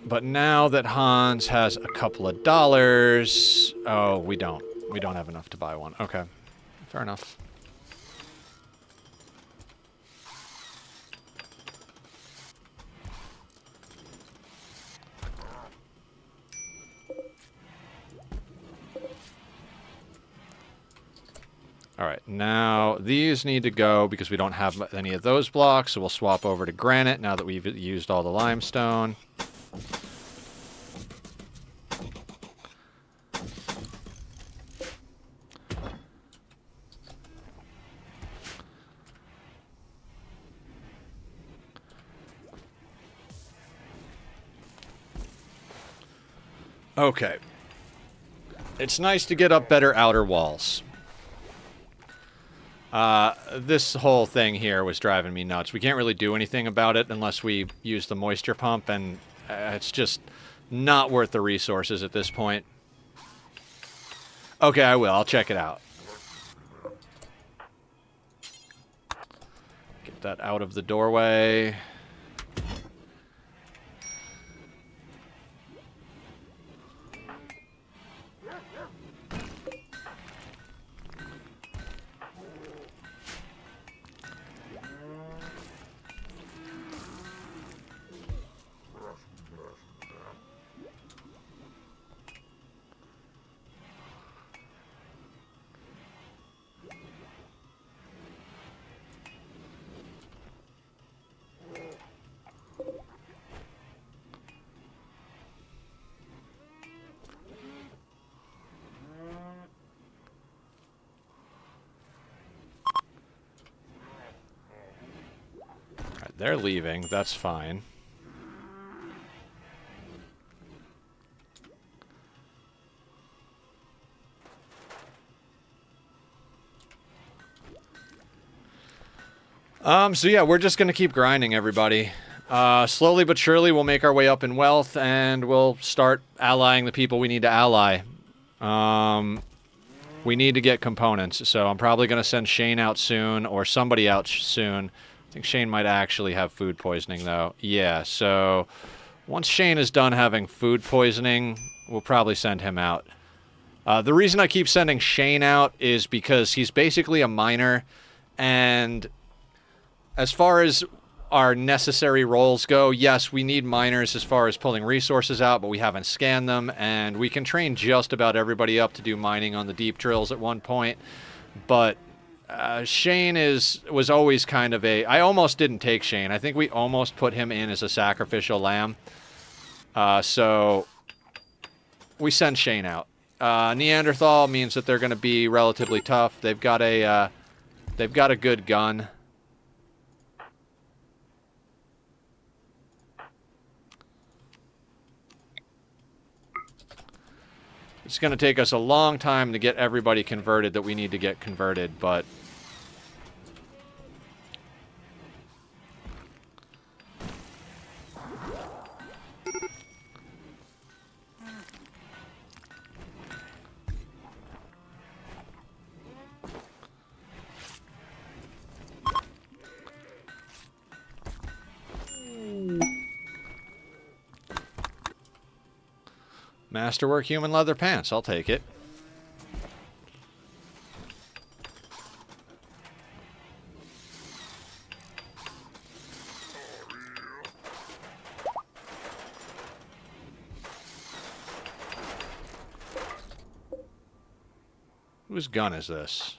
But now that Hans has a couple of dollars, oh, we don't have enough to buy one. Okay, fair enough. All right, now these need to go because we don't have any of those blocks, so we'll swap over to granite now that we've used all the limestone. Okay. It's nice to get up better outer walls. This whole thing here was driving me nuts. We can't really do anything about it unless we use the moisture pump, and it's just not worth the resources at this point. Okay, I will. I'll check it out. Get that out of the doorway. They're leaving. That's fine. So yeah, we're just gonna keep grinding, everybody. Slowly but surely, we'll make our way up in wealth, and we'll start allying the people we need to ally. We need to get components, so I'm probably gonna send Shane out soon, or somebody out soon. I think Shane might actually have food poisoning, though. Yeah, so once Shane is done having food poisoning, we'll probably send him out. The reason I keep sending Shane out is because he's basically a miner, and as far as our necessary roles go, yes, we need miners as far as pulling resources out, but we haven't scanned them, and we can train just about everybody up to do mining on the deep drills at one point, but Shane was always kind of a... I almost didn't take Shane. I think we almost put him in as a sacrificial lamb. So we send Shane out. Neanderthal means that they're going to be relatively tough. They've got a good gun. It's going to take us a long time to get everybody converted that we need to get converted, but... Masterwork human leather pants. I'll take it. Whose gun is this?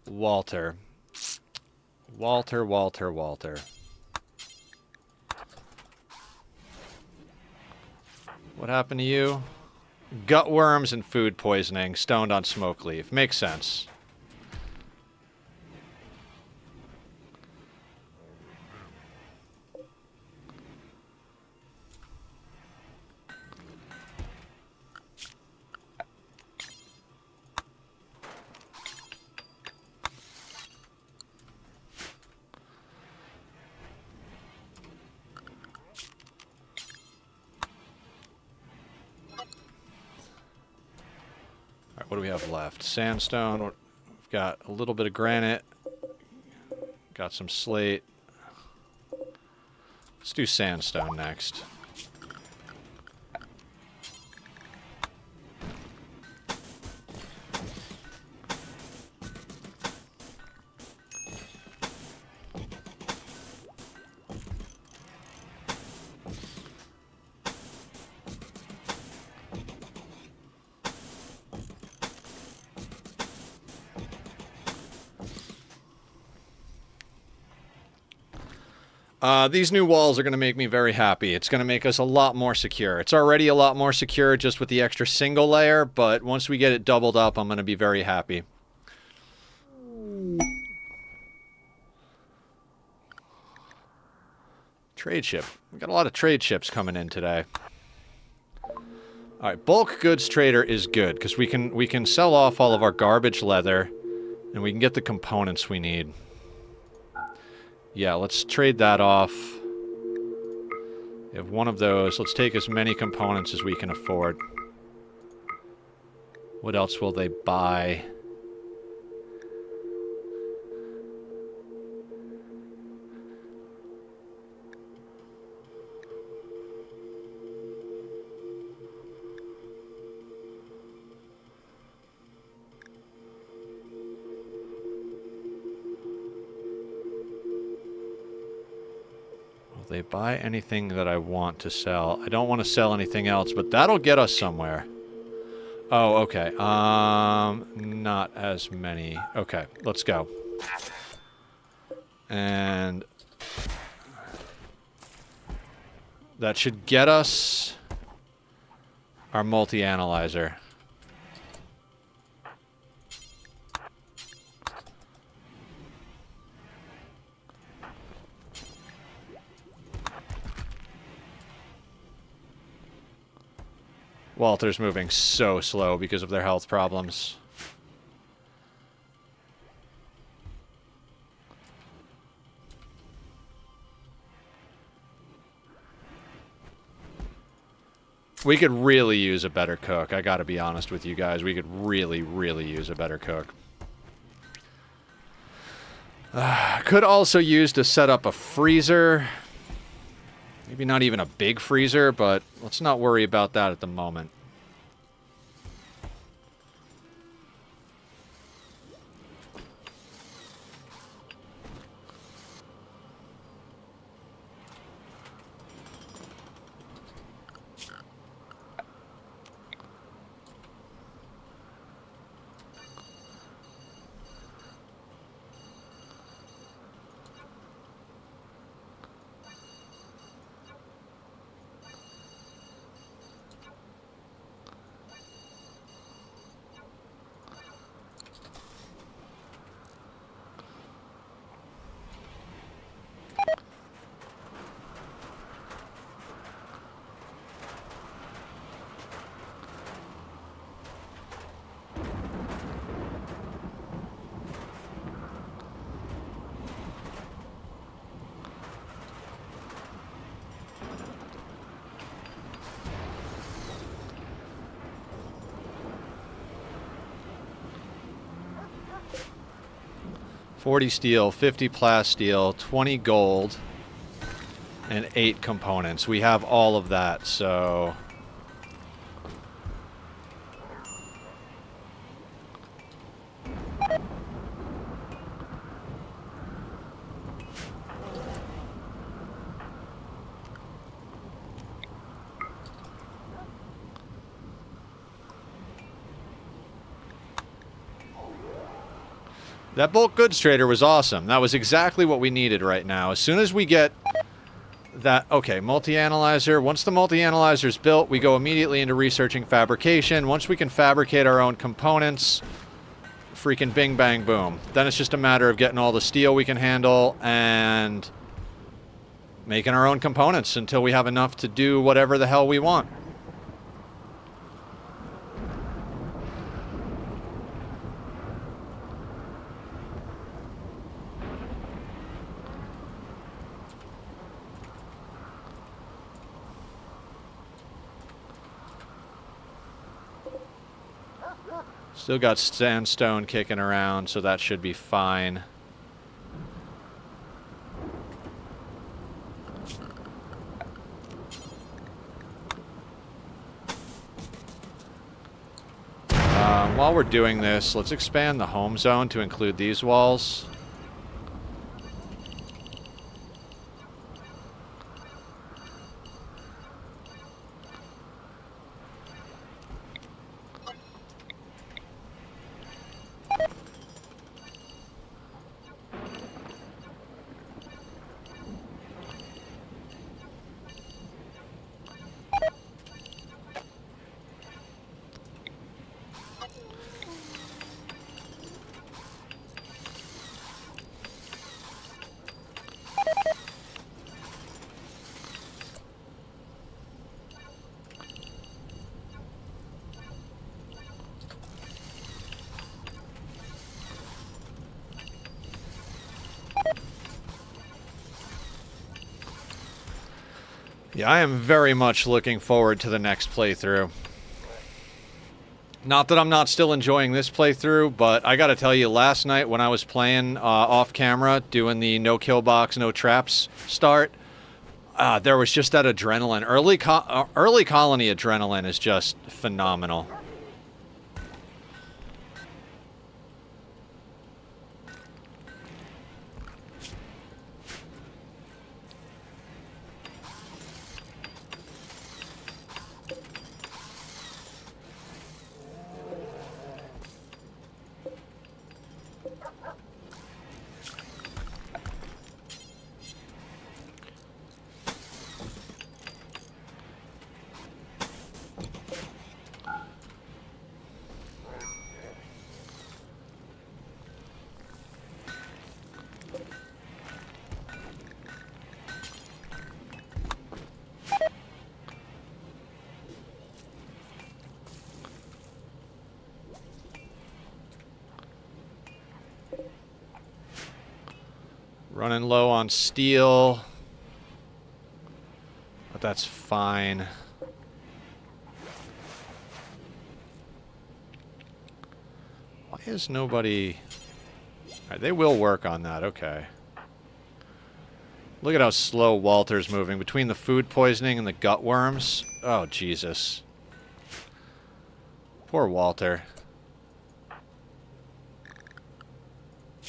Walter. Walter. What happened to you? Gut worms and food poisoning, stoned on smoke leaf. Makes sense. What do we have left? Sandstone. We've got a little bit of granite. Got some slate. Let's do sandstone next. These new walls are going to make me very happy. It's going to make us a lot more secure. It's already a lot more secure just with the extra single layer, but once we get it doubled up, I'm going to be very happy. Trade ship. We got a lot of trade ships coming in today. Alright, bulk goods trader is good, because we can sell off all of our garbage leather, and we can get the components we need. Yeah, let's trade that off. We have one of those. Let's take as many components as we can afford. What else will they buy? They buy anything that I want to sell. I don't want to sell anything else, but that'll get us somewhere. Oh, okay. Not as many. Okay, let's go. And that should get us our multi-analyzer. Walter's moving so slow because of their health problems. We could really use a better cook. I gotta be honest with you guys. We could really, really use a better cook. Could also use to set up a freezer. Maybe not even a big freezer, but let's not worry about that at the moment. $40 steel, 50 plasteel, 20 gold, and 8 components. We have all of that, so... That bulk goods trader was awesome. That was exactly what we needed right now. As soon as we get that... Okay, multi-analyzer. Once the multi-analyzer is built, we go immediately into researching fabrication. Once we can fabricate our own components, freaking bing, bang, boom. Then it's just a matter of getting all the steel we can handle and making our own components until we have enough to do whatever the hell we want. Still got sandstone kicking around, so that should be fine. While we're doing this, let's expand the home zone to include these walls. Yeah, I am very much looking forward to the next playthrough. Not that I'm not still enjoying this playthrough, but I gotta tell you, last night when I was playing off camera, doing the no kill box, no traps start, there was just that adrenaline. Early colony adrenaline is just phenomenal. Running low on steel. But that's fine. Why is nobody... Alright, they will work on that, okay. Look at how slow Walter's moving. Between the food poisoning and the gut worms. Oh, Jesus. Poor Walter.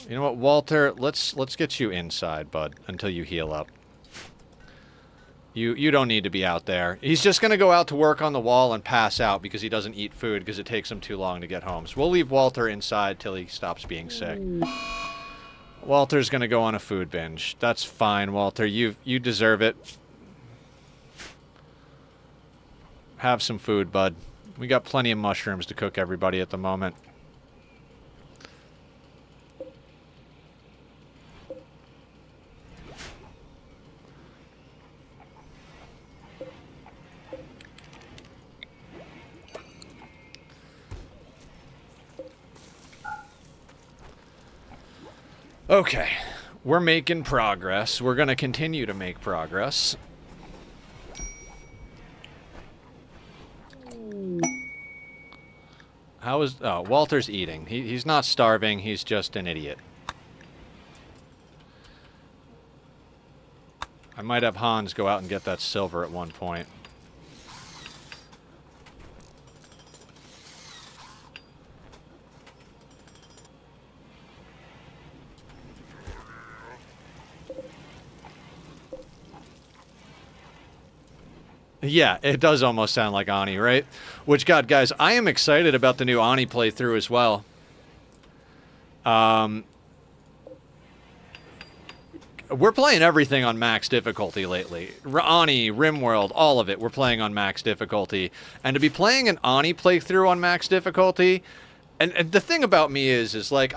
You know what, Walter? Let's get you inside, bud, until you heal up. You don't need to be out there. He's just going to go out to work on the wall and pass out because he doesn't eat food because it takes him too long to get home. So we'll leave Walter inside till he stops being sick. Walter's going to go on a food binge. That's fine, Walter. You deserve it. Have some food, bud. We got plenty of mushrooms to cook everybody at the moment. Okay, we're making progress. We're going to continue to make progress. How is... Oh, Walter's eating. He's not starving, he's just an idiot. I might have Hans go out and get that silver at one point. Yeah, it does almost sound like Ani, right? Which, God, guys, I am excited about the new Ani playthrough as well. We're playing everything on max difficulty lately. Ani, RimWorld, all of it, we're playing on max difficulty. And to be playing an Ani playthrough on max difficulty, and the thing about me is like,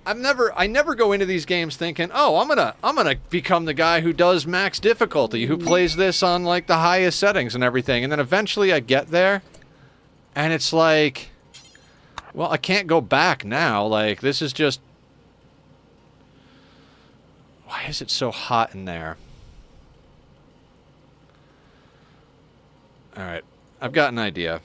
I never go into these games thinking, oh, I'm gonna become the guy who does max difficulty, who plays this on like the highest settings and everything, and then eventually I get there, and it's like, well, I can't go back now. Like, this is just, why is it so hot in there? All right, I've got an idea.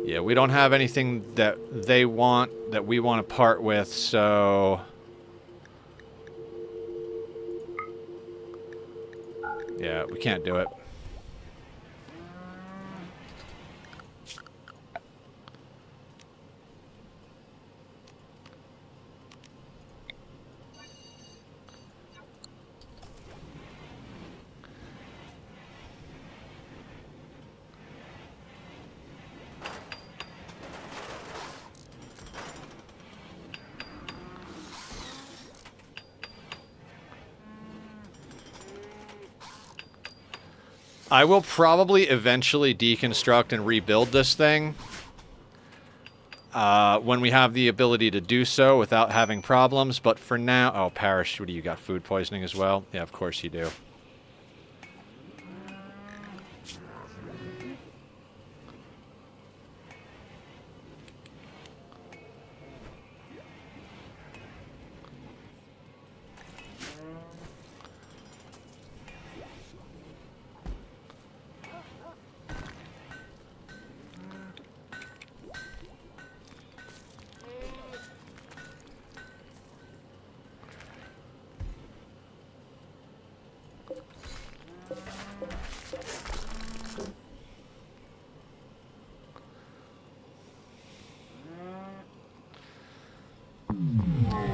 Yeah, we don't have anything that they want, that we want to part with, so... Yeah, we can't do it. I will probably eventually deconstruct and rebuild this thing. when we have the ability to do so without having problems. But for now... Oh, Parrish, what do you got? Food poisoning as well? Yeah, of course you do.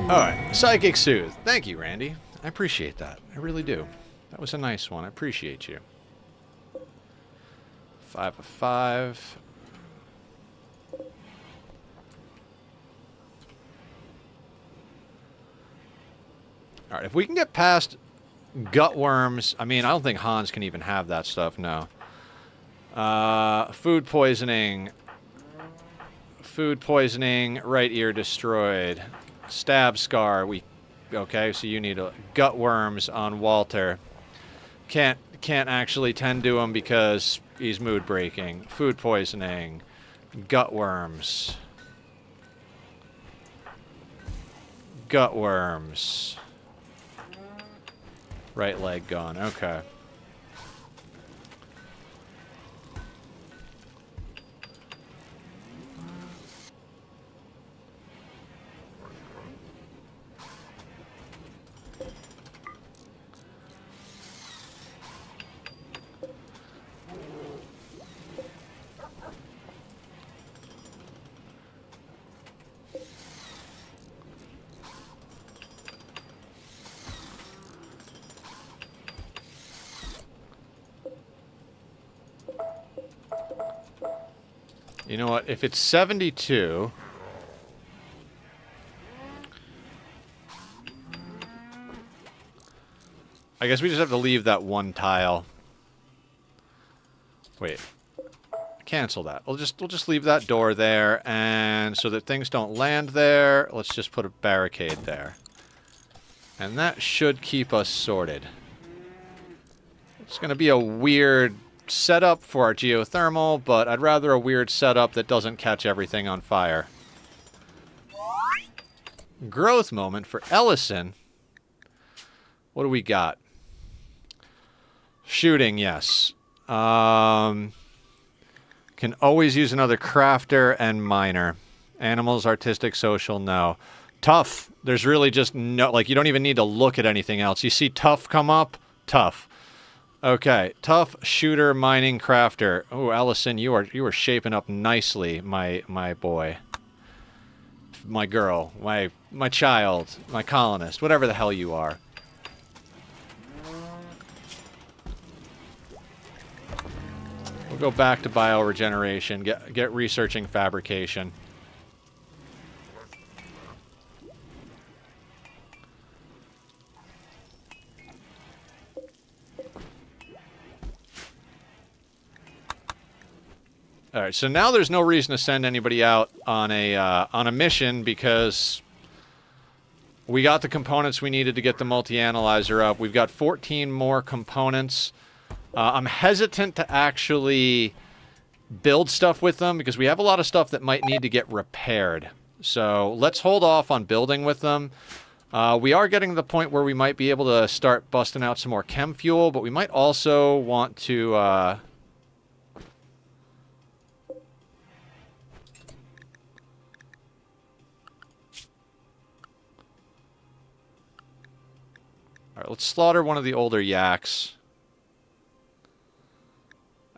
Alright, Psychic Soothe. Thank you, Randy. I appreciate that. I really do. That was a nice one. I appreciate you. 5 of 5. Alright, if we can get past gut worms... I mean, I don't think Hans can even have that stuff, no. Food poisoning. Food poisoning. Right ear destroyed. Stab scar. Okay, so you need gut worms on Walter. Can't actually tend to him because he's mood breaking. Food poisoning. Gut worms. Gut worms. Right leg gone. Okay. You know what? If it's 72... I guess we just have to leave that one tile. Wait. Cancel that. We'll just leave that door there, and so that things don't land there, let's just put a barricade there. And that should keep us sorted. It's going to be a weird setup for our geothermal, but I'd rather a weird setup that doesn't catch everything on fire. Growth moment for Ellison. What do we got? Shooting, yes. Can always use another crafter and miner. Animals, artistic, social, no. Tough. There's really just no... Like, you don't even need to look at anything else. You see tough come up? Tough. Okay, tough, shooter, mining, crafter. Oh, Allison, you are shaping up nicely, my boy, my girl, my child, my colonist, whatever the hell you are. We'll go back to bioregeneration. Get researching fabrication. All right, so now there's no reason to send anybody out on a mission because we got the components we needed to get the multi-analyzer up. We've got 14 more components. I'm hesitant to actually build stuff with them because we have a lot of stuff that might need to get repaired. So let's hold off on building with them. We are getting to the point where we might be able to start busting out some more chem fuel, but we might also want to... Alright, let's slaughter one of the older yaks.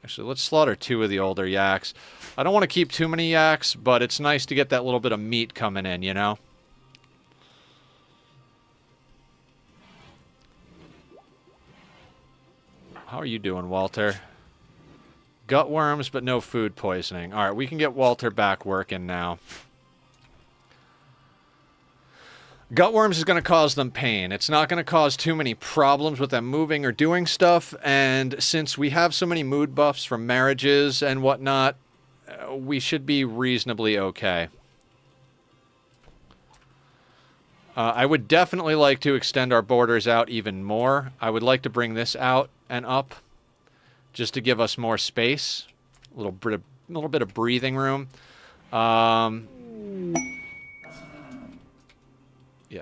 Actually, let's slaughter 2 of the older yaks. I don't want to keep too many yaks, but it's nice to get that little bit of meat coming in, you know? How are you doing, Walter? Gut worms, but no food poisoning. Alright, we can get Walter back working now. Gutworms is going to cause them pain. It's not going to cause too many problems with them moving or doing stuff, and since we have so many mood buffs from marriages and whatnot, we should be reasonably okay. I would definitely like to extend our borders out even more. I would like to bring this out and up just to give us more space. A little bit of breathing room. Yeah,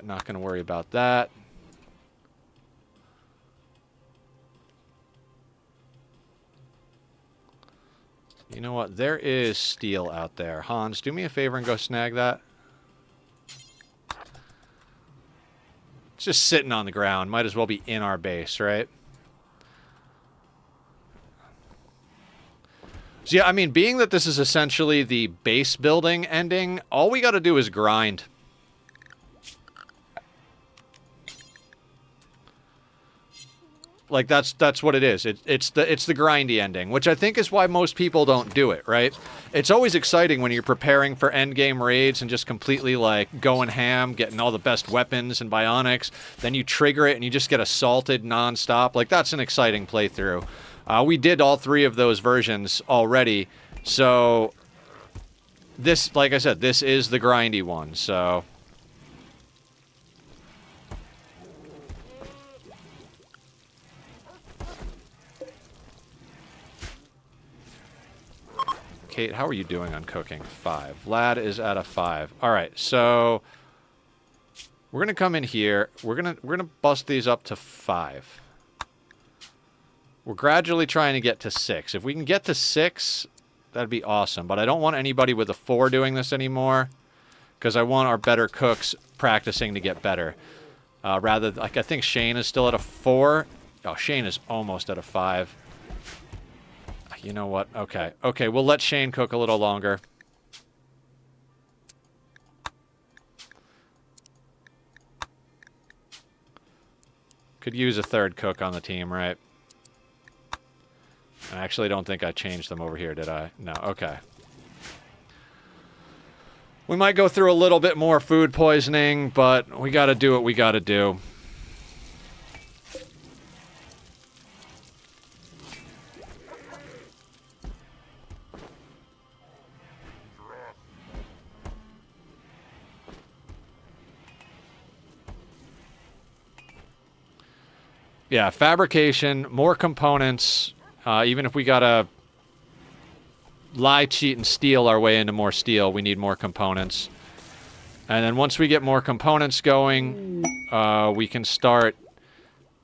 not going to worry about that. You know what? There is steel out there. Hans, do me a favor and go snag that. It's just sitting on the ground. Might as well be in our base, right? So yeah, I mean, being that this is essentially the base building ending, all we got to do is grind. Like that's what it is. It's the grindy ending, which I think is why most people don't do it, right? It's always exciting when you're preparing for endgame raids and just completely like going ham, getting all the best weapons and bionics. Then you trigger it and you just get assaulted nonstop. Like that's an exciting playthrough. We did all 3 of those versions already, so this, like I said, this is the grindy one. So. Kate, how are you doing on cooking? 5. Vlad is at a 5. All right, so we're gonna come in here. We're gonna bust these up to 5. We're gradually trying to get to 6. If we can get to 6, that'd be awesome. But I don't want anybody with a 4 doing this anymore, because I want our better cooks practicing to get better. Rather, like I think Shane is still at a 4. Oh, Shane is almost at a 5. You know what? Okay. Okay, we'll let Shane cook a little longer. Could use a 3rd cook on the team, right? I actually don't think I changed them over here, did I? No, okay. We might go through a little bit more food poisoning, but we gotta do what we gotta do. Yeah, fabrication, more components. Even if we gotta lie, cheat, and steal our way into more steel, we need more components. And then once we get more components going, we can start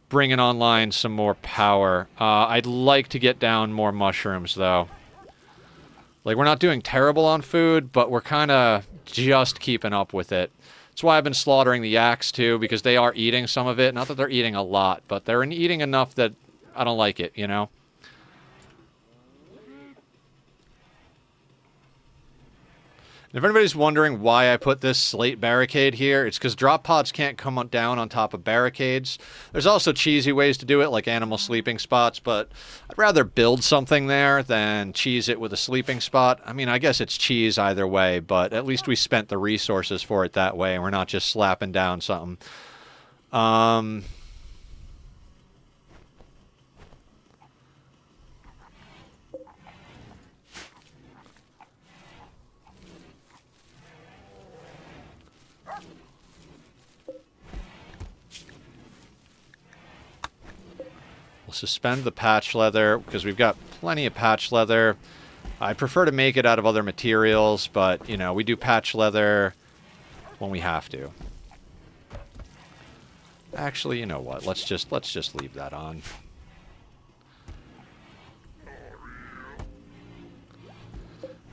bringing online some more power. I'd like to get down more mushrooms, though. Like, we're not doing terrible on food, but we're kind of just keeping up with it. That's why I've been slaughtering the yaks, too, because they are eating some of it. Not that they're eating a lot, but they're eating enough that I don't like it, you know? And if anybody's wondering why I put this slate barricade here, it's because drop pods can't come down on top of barricades. There's also cheesy ways to do it, like animal sleeping spots, but I'd rather build something there than cheese it with a sleeping spot. I mean, I guess it's cheese either way, but at least we spent the resources for it that way, and we're not just slapping down something. We'll suspend the patch leather because we've got plenty of patch leather. I prefer to make it out of other materials, but, you know, we do patch leather when we have to. Actually, you know what? Let's just leave that on.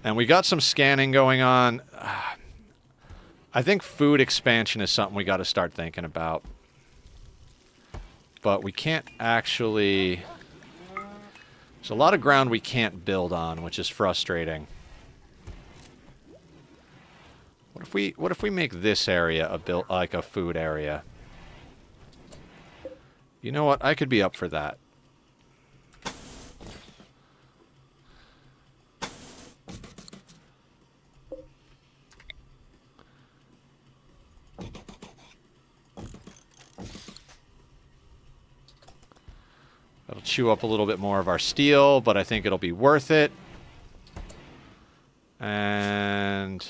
And we got some scanning going on. I think food expansion is something we got to start thinking about. But we can't actually... There's a lot of ground we can't build on, which is frustrating. What if we make this area like a food area? You know what? I could be up for that. That'll chew up a little bit more of our steel, but I think it'll be worth it. And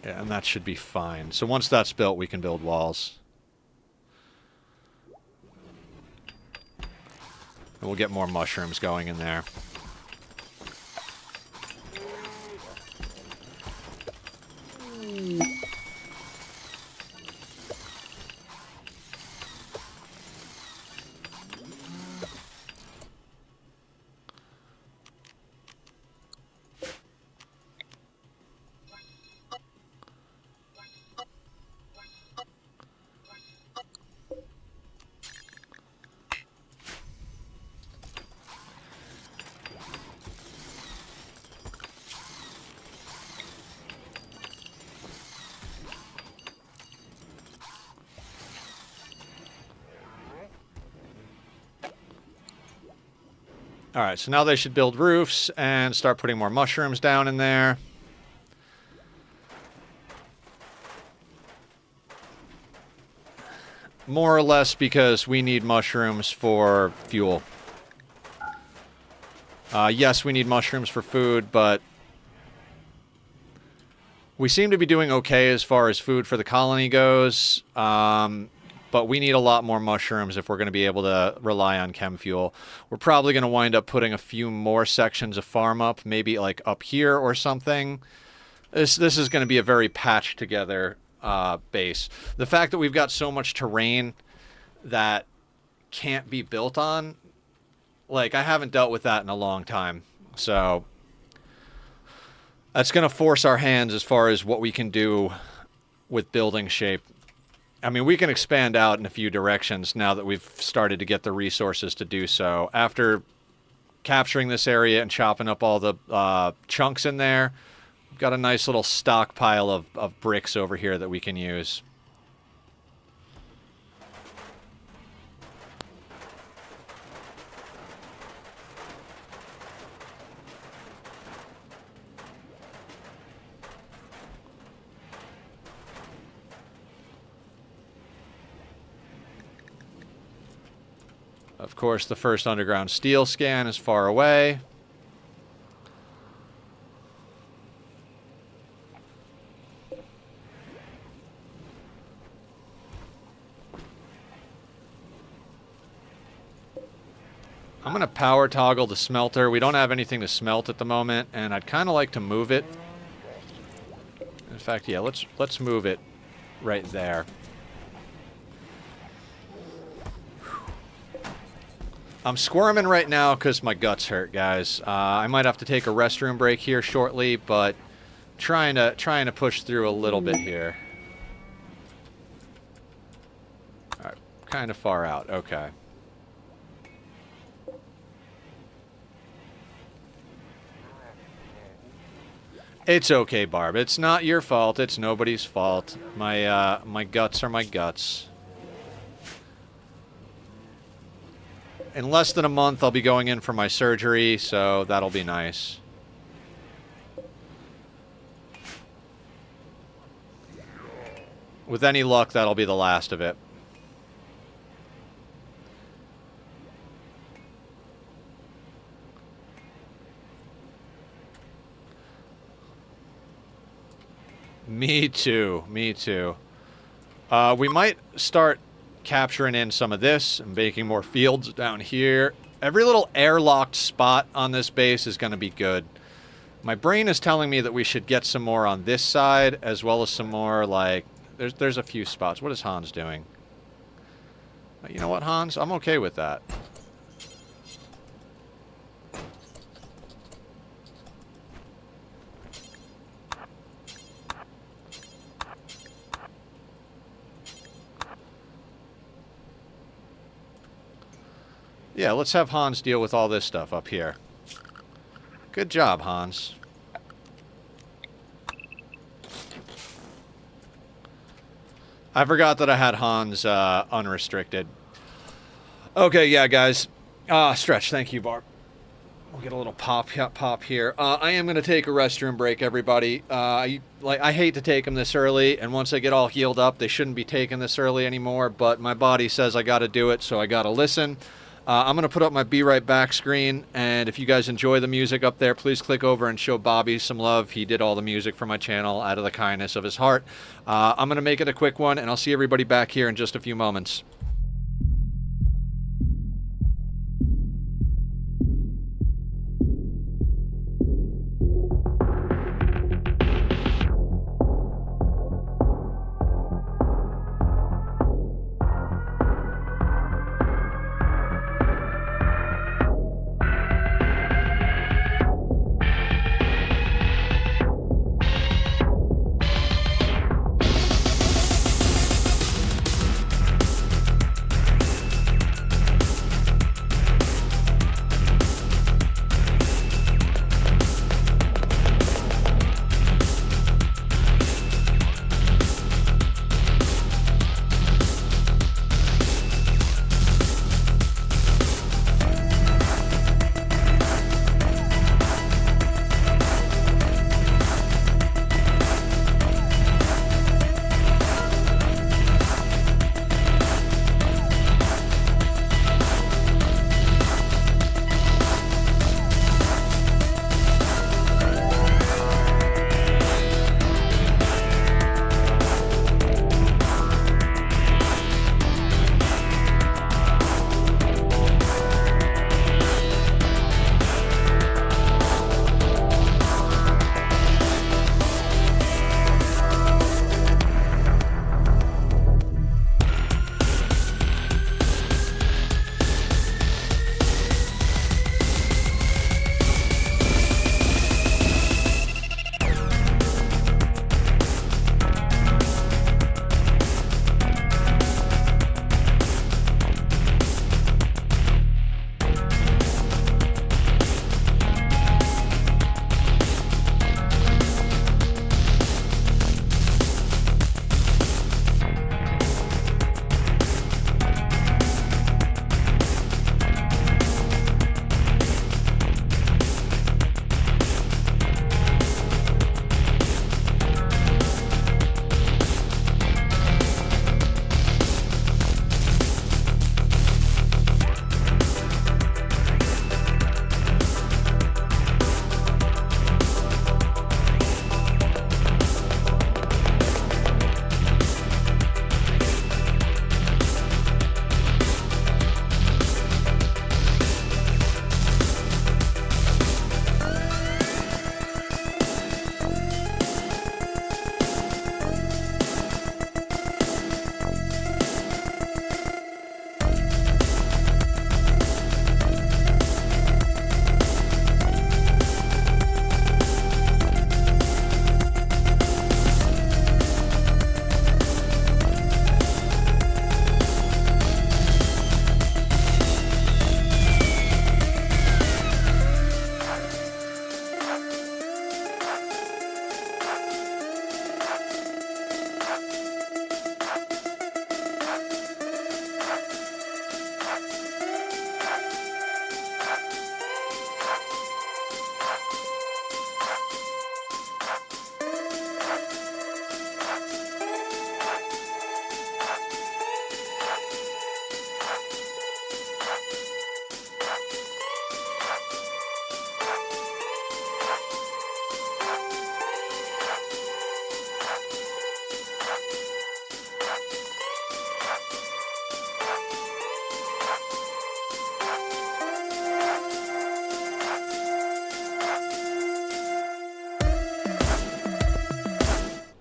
Yeah, and that should be fine. So once that's built, we can build walls. And we'll get more mushrooms going in there. Alright, so now they should build roofs and start putting more mushrooms down in there. More or less because we need mushrooms for fuel. Yes, we need mushrooms for food, but we seem to be doing okay as far as food for the colony goes. But we need a lot more mushrooms if we're going to be able to rely on chem fuel. We're probably going to wind up putting a few more sections of farm up, maybe like up here or something. This is going to be a very patched together base. The fact that we've got so much terrain that can't be built on, like, I haven't dealt with that in a long time. So that's going to force our hands as far as what we can do with building shape. I mean, we can expand out in a few directions now that we've started to get the resources to do so. After capturing this area and chopping up all the chunks in there, we've got a nice little stockpile of bricks over here that we can use. Of course, the first underground steel scan is far away. I'm going to power toggle the smelter. We don't have anything to smelt at the moment, and I'd kind of like to move it. In fact, yeah, let's move it right there. I'm squirming right now because my guts hurt, guys. I might have to take a restroom break here shortly, but trying to push through a little bit here. All right, kind of far out. Okay. It's okay, Barb. It's not your fault. It's nobody's fault. My guts are my guts. In less than a month, I'll be going in for my surgery, so that'll be nice. With any luck, that'll be the last of it. Me too. Me too. We might start capturing in some of this and making more fields down here. Every little airlocked spot on this base is going to be good. My brain is telling me that we should get some more on this side, as well as some more, like, there's a few spots. What is Hans doing? You know what, Hans? I'm okay with that. Yeah, let's have Hans deal with all this stuff up here. Good job, Hans. I forgot that I had Hans unrestricted. Okay, yeah, guys. Stretch, thank you, Barb. We'll get a little pop here. I am going to take a restroom break, everybody. I hate to take them this early, and once I get all healed up, they shouldn't be taken this early anymore, but my body says I got to do it, so I got to listen. I'm going to put up my Be Right Back screen, and if you guys enjoy the music up there, please click over and show Bobby some love. He did all the music for my channel out of the kindness of his heart. I'm going to make it a quick one, and I'll see everybody back here in just a few moments.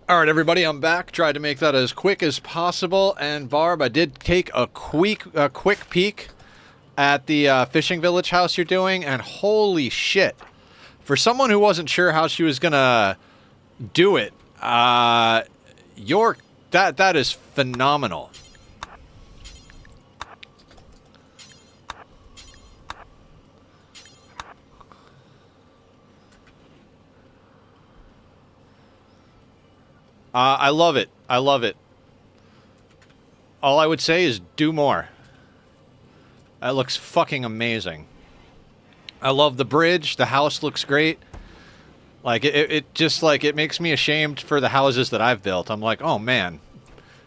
All right, everybody, I'm back. Tried to make that as quick as possible. And Barb, I did take a quick peek at the fishing village house you're doing, and holy shit! For someone who wasn't sure how she was gonna do it, that is phenomenal. I love it. I love it. All I would say is do more. That looks fucking amazing. I love the bridge. The house looks great. Like, it just, like, it makes me ashamed for the houses that I've built. I'm like, oh, man.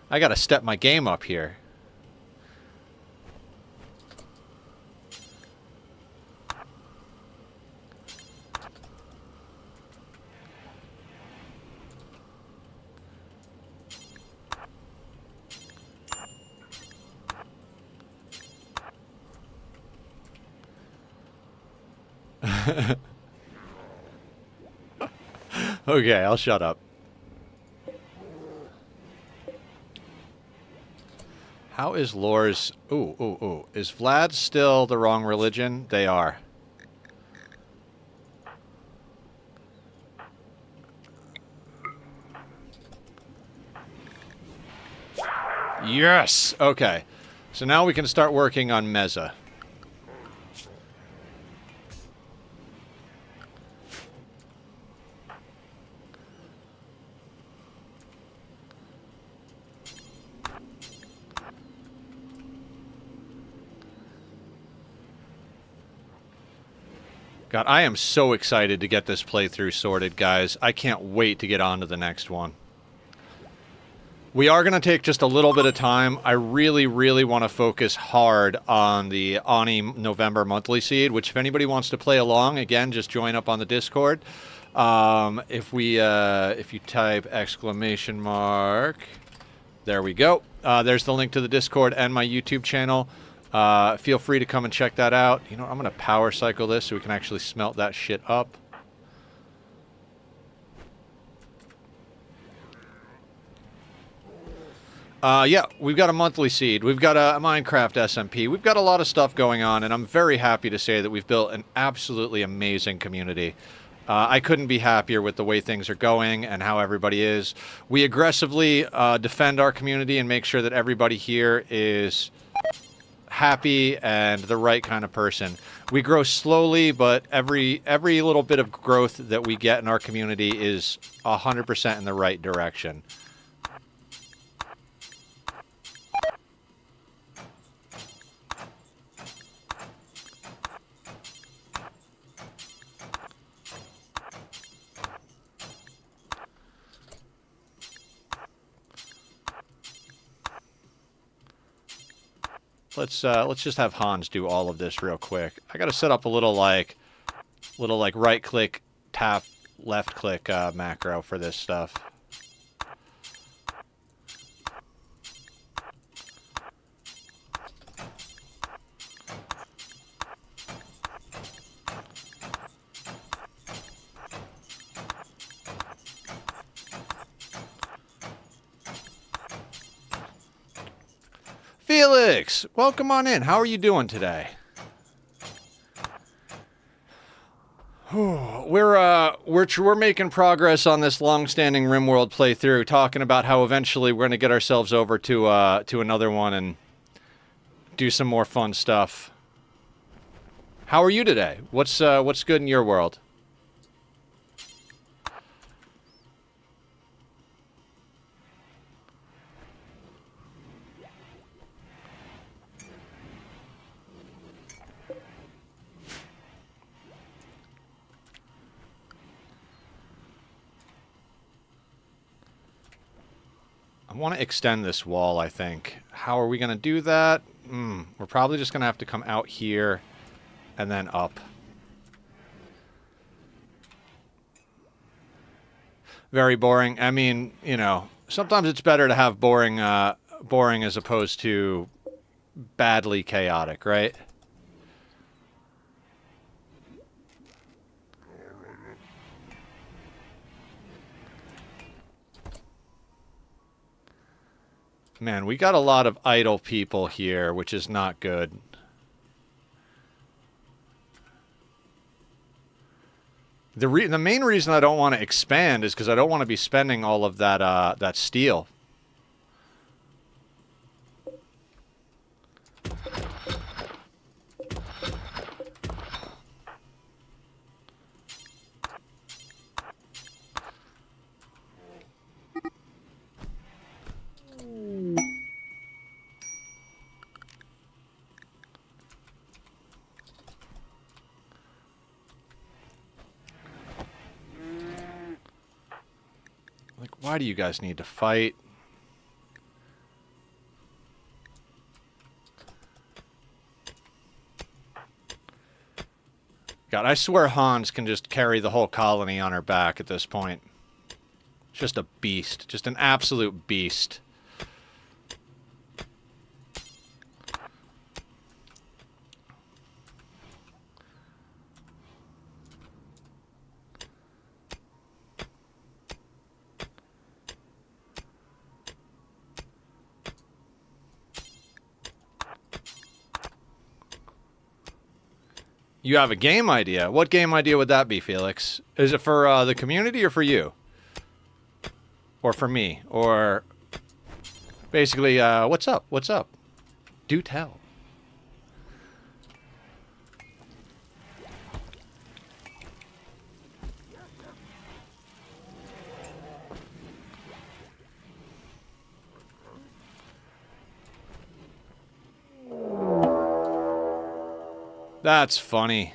I gotta step my game up here. Okay, I'll shut up. How is Lore's... Ooh, ooh, ooh. Is Vlad still the wrong religion? They are. Yes! Okay. So now we can start working on Meza. God, I am so excited to get this playthrough sorted, guys. I can't wait to get on to the next one. We are going to take just a little bit of time. I really, really want to focus hard on the Ani November monthly seed, which if anybody wants to play along, again, just join up on the Discord. If you type exclamation mark, there we go. There's the link to the Discord and my YouTube channel. Feel free to come and check that out. You know, I'm going to power cycle this so we can actually smelt that shit up. Yeah, we've got a monthly seed. We've got a Minecraft SMP. We've got a lot of stuff going on, and I'm very happy to say that we've built an absolutely amazing community. I couldn't be happier with the way things are going and how everybody is. We aggressively defend our community and make sure that everybody here is happy and the right kind of person. We grow slowly, but every little bit of growth that we get in our community is 100% in the right direction. Let's just have Hans do all of this real quick. I gotta set up a little right click, tap, left click macro for this stuff. Felix, welcome on in. How are you doing today? We're making progress on this long-standing RimWorld playthrough, talking about how eventually we're going to get ourselves over to another one and do some more fun stuff. How are you today? What's good in your world? I want to extend this wall, I think. How are we going to do that? We're probably just going to have to come out here and then up. Very boring. I mean, you know, sometimes it's better to have boring as opposed to badly chaotic, right? Man, we got a lot of idle people here, which is not good. The main reason I don't want to expand is because I don't want to be spending all of that steel. Like, why do you guys need to fight? God, I swear Hans can just carry the whole colony on her back at this point. Just a beast. Just an absolute beast. You have a game idea. What game idea would that be, Felix? Is it for the community or for you? Or for me? Or basically, what's up? What's up? Do tell. That's funny.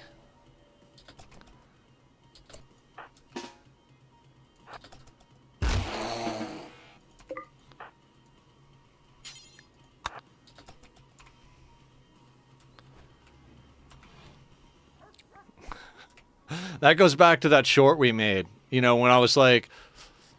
That goes back to that short we made. You know, when I was like,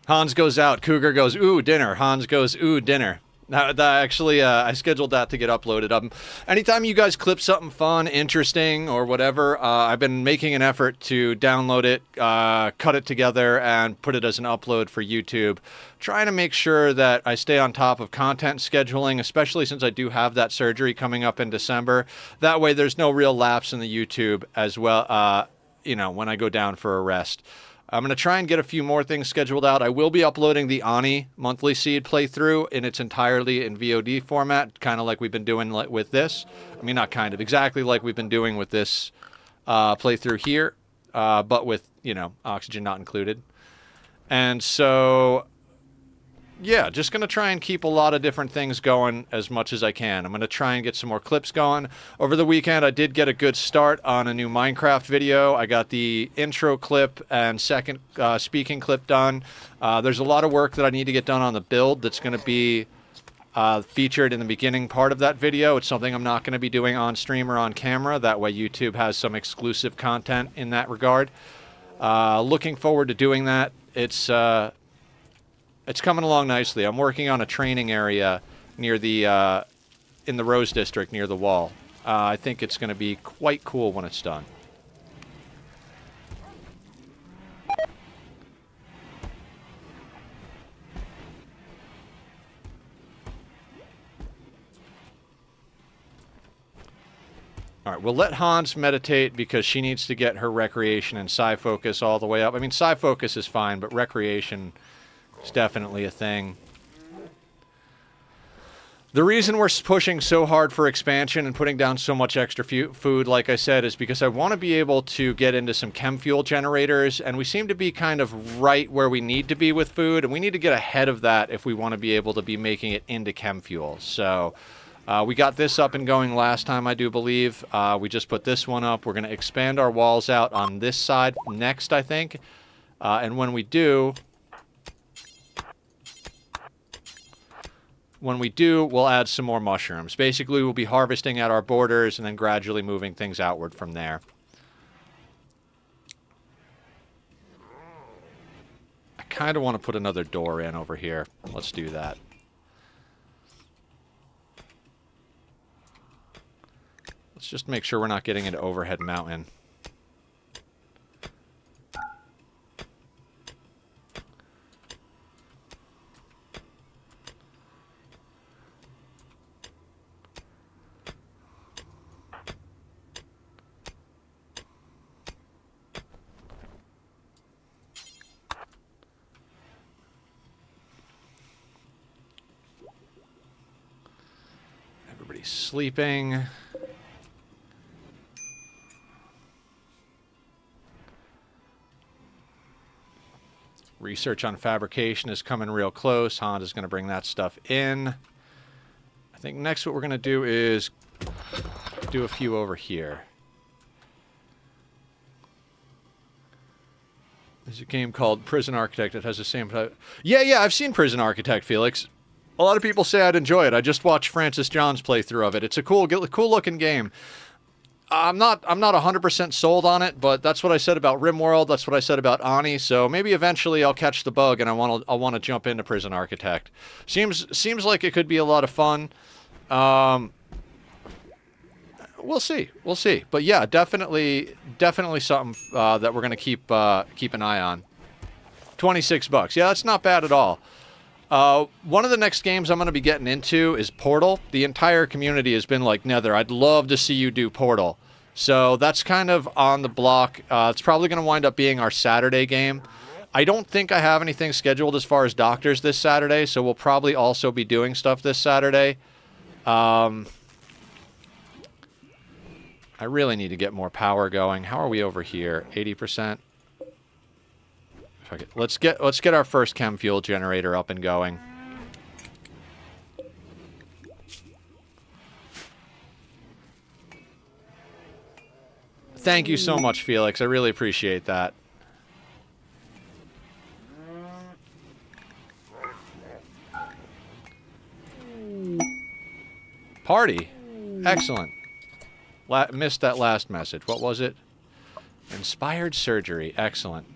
Hans goes out, Cougar goes, ooh, dinner. Hans goes, ooh, dinner. That actually, I scheduled that to get uploaded. Anytime you guys clip something fun, interesting, or whatever, I've been making an effort to download it, cut it together, and put it as an upload for YouTube. Trying to make sure that I stay on top of content scheduling, especially since I do have that surgery coming up in December. That way there's no real lapse in the YouTube as well, you know, when I go down for a rest. I'm going to try and get a few more things scheduled out. I will be uploading the Ani monthly seed playthrough in its entirely in VOD format, kind of like we've been doing with this. I mean, not kind of, exactly like we've been doing with this playthrough here, but with, you know, oxygen not included. And so, yeah, just going to try and keep a lot of different things going as much as I can. I'm going to try and get some more clips going. Over the weekend, I did get a good start on a new Minecraft video. I got the intro clip and second speaking clip done. There's a lot of work that I need to get done on the build that's going to be featured in the beginning part of that video. It's something I'm not going to be doing on stream or on camera. That way YouTube has some exclusive content in that regard. Looking forward to doing that. It's coming along nicely. I'm working on a training area near the, in the Rose District near the wall. I think it's going to be quite cool when it's done. All right, we'll let Hans meditate because she needs to get her recreation and psi focus all the way up. I mean, psi focus is fine, but recreation... it's definitely a thing. The reason we're pushing so hard for expansion and putting down so much extra food, like I said, is because I want to be able to get into some chem fuel generators, and we seem to be kind of right where we need to be with food, and we need to get ahead of that if we want to be able to be making it into chem fuel. So we got this up and going last time, I do believe. We just put this one up. We're going to expand our walls out on this side next, I think. And when we do... we'll add some more mushrooms. Basically, we'll be harvesting at our borders and then gradually moving things outward from there. I kind of want to put another door in over here. Let's do that. Let's just make sure we're not getting into overhead mountain. Sleeping. Research on fabrication is coming real close. Honda's going to bring that stuff in. I think next what we're going to do is do a few over here. There's a game called Prison Architect that has the same type. Yeah, I've seen Prison Architect, Felix. A lot of people say I'd enjoy it. I just watched Francis John's playthrough of it. It's a cool looking game. I'm not 100% sold on it, but that's what I said about RimWorld. That's what I said about Ani. So maybe eventually I'll catch the bug and I'll want to jump into Prison Architect. Seems like it could be a lot of fun. We'll see. But yeah, definitely something that we're gonna keep an eye on. $26. Yeah, that's not bad at all. One of the next games I'm going to be getting into is Portal. The entire community has been like, Nether, I'd love to see you do Portal. So that's kind of on the block. It's probably going to wind up being our Saturday game. I don't think I have anything scheduled as far as doctors this Saturday, so we'll probably also be doing stuff this Saturday. I really need to get more power going. How are we over here? 80%. Let's get our first chem fuel generator up and going. Thank you so much, Felix. I really appreciate that. Party. Excellent. Missed that last message. What was it? Inspired surgery. Excellent.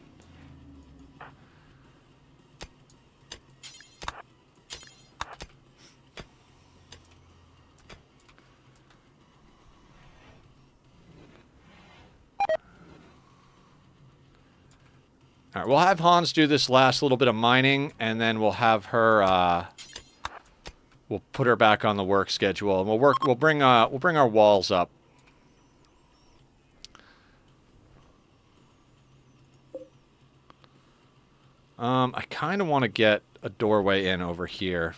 All right, we'll have Hans do this last little bit of mining, and then we'll have her. We'll put her back on the work schedule, and we'll bring our walls up. I kind of want to get a doorway in over here.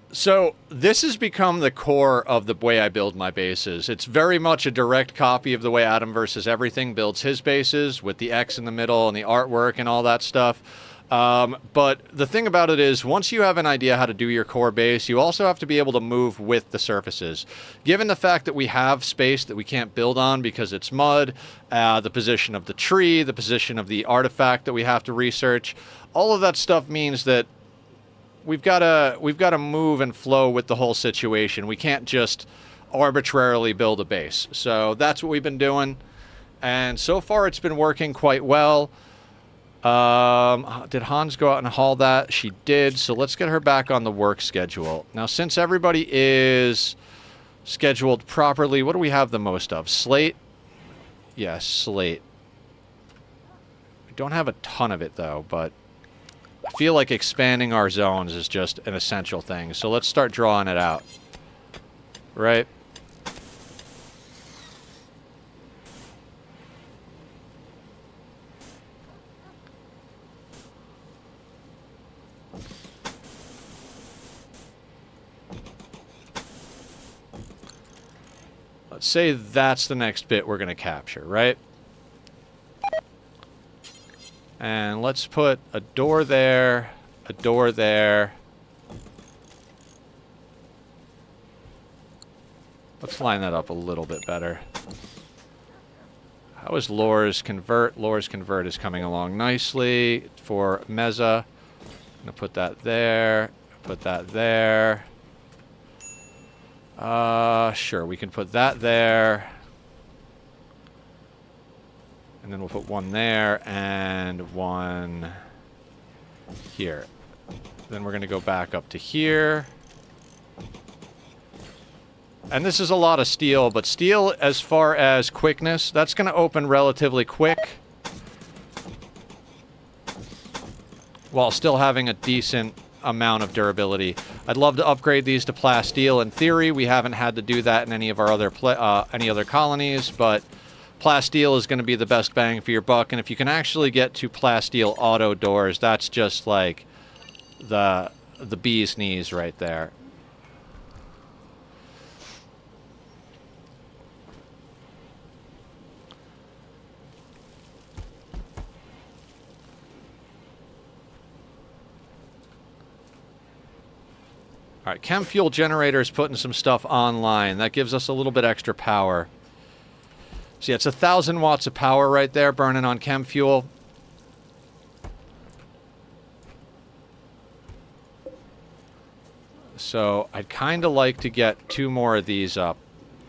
So this has become the core of the way I build my bases. It's very much a direct copy of the way Adam versus Everything builds his bases, with the X in the middle and the artwork and all that stuff. But the thing about it is, once you have an idea how to do your core base, you also have to be able to move with the surfaces. Given the fact that we have space that we can't build on because it's mud, the position of the tree, the position of the artifact that we have to research, all of that stuff means that we've got to move and flow with the whole situation. We can't just arbitrarily build a base. So that's what we've been doing, and so far it's been working quite well. Did Hans go out and haul that? She did. So let's get her back on the work schedule. Now, since everybody is scheduled properly, what do we have the most of? Slate? Yes, slate. We don't have a ton of it, though, but I feel like expanding our zones is just an essential thing. So let's start drawing it out. Right? Let's say that's the next bit we're going to capture, right? And let's put a door there, a door there. Let's line that up a little bit better. How is Lore's Convert? Lore's Convert is coming along nicely for Meza. I'm going to put that there, put that there. Sure, we can put that there. And then we'll put one there and one here. Then we're going to go back up to here. And this is a lot of steel, but steel, as far as quickness, that's going to open relatively quick, while still having a decent amount of durability. I'd love to upgrade these to plasteel. In theory, we haven't had to do that in any of our other colonies, but plasteel is going to be the best bang for your buck. And if you can actually get to plasteel auto doors, that's just like the bee's knees right there. All right, chem fuel generator is putting some stuff online. That gives us a little bit extra power. So yeah, it's 1,000 watts of power right there burning on chem fuel. So I'd kind of like to get 2 more of these up.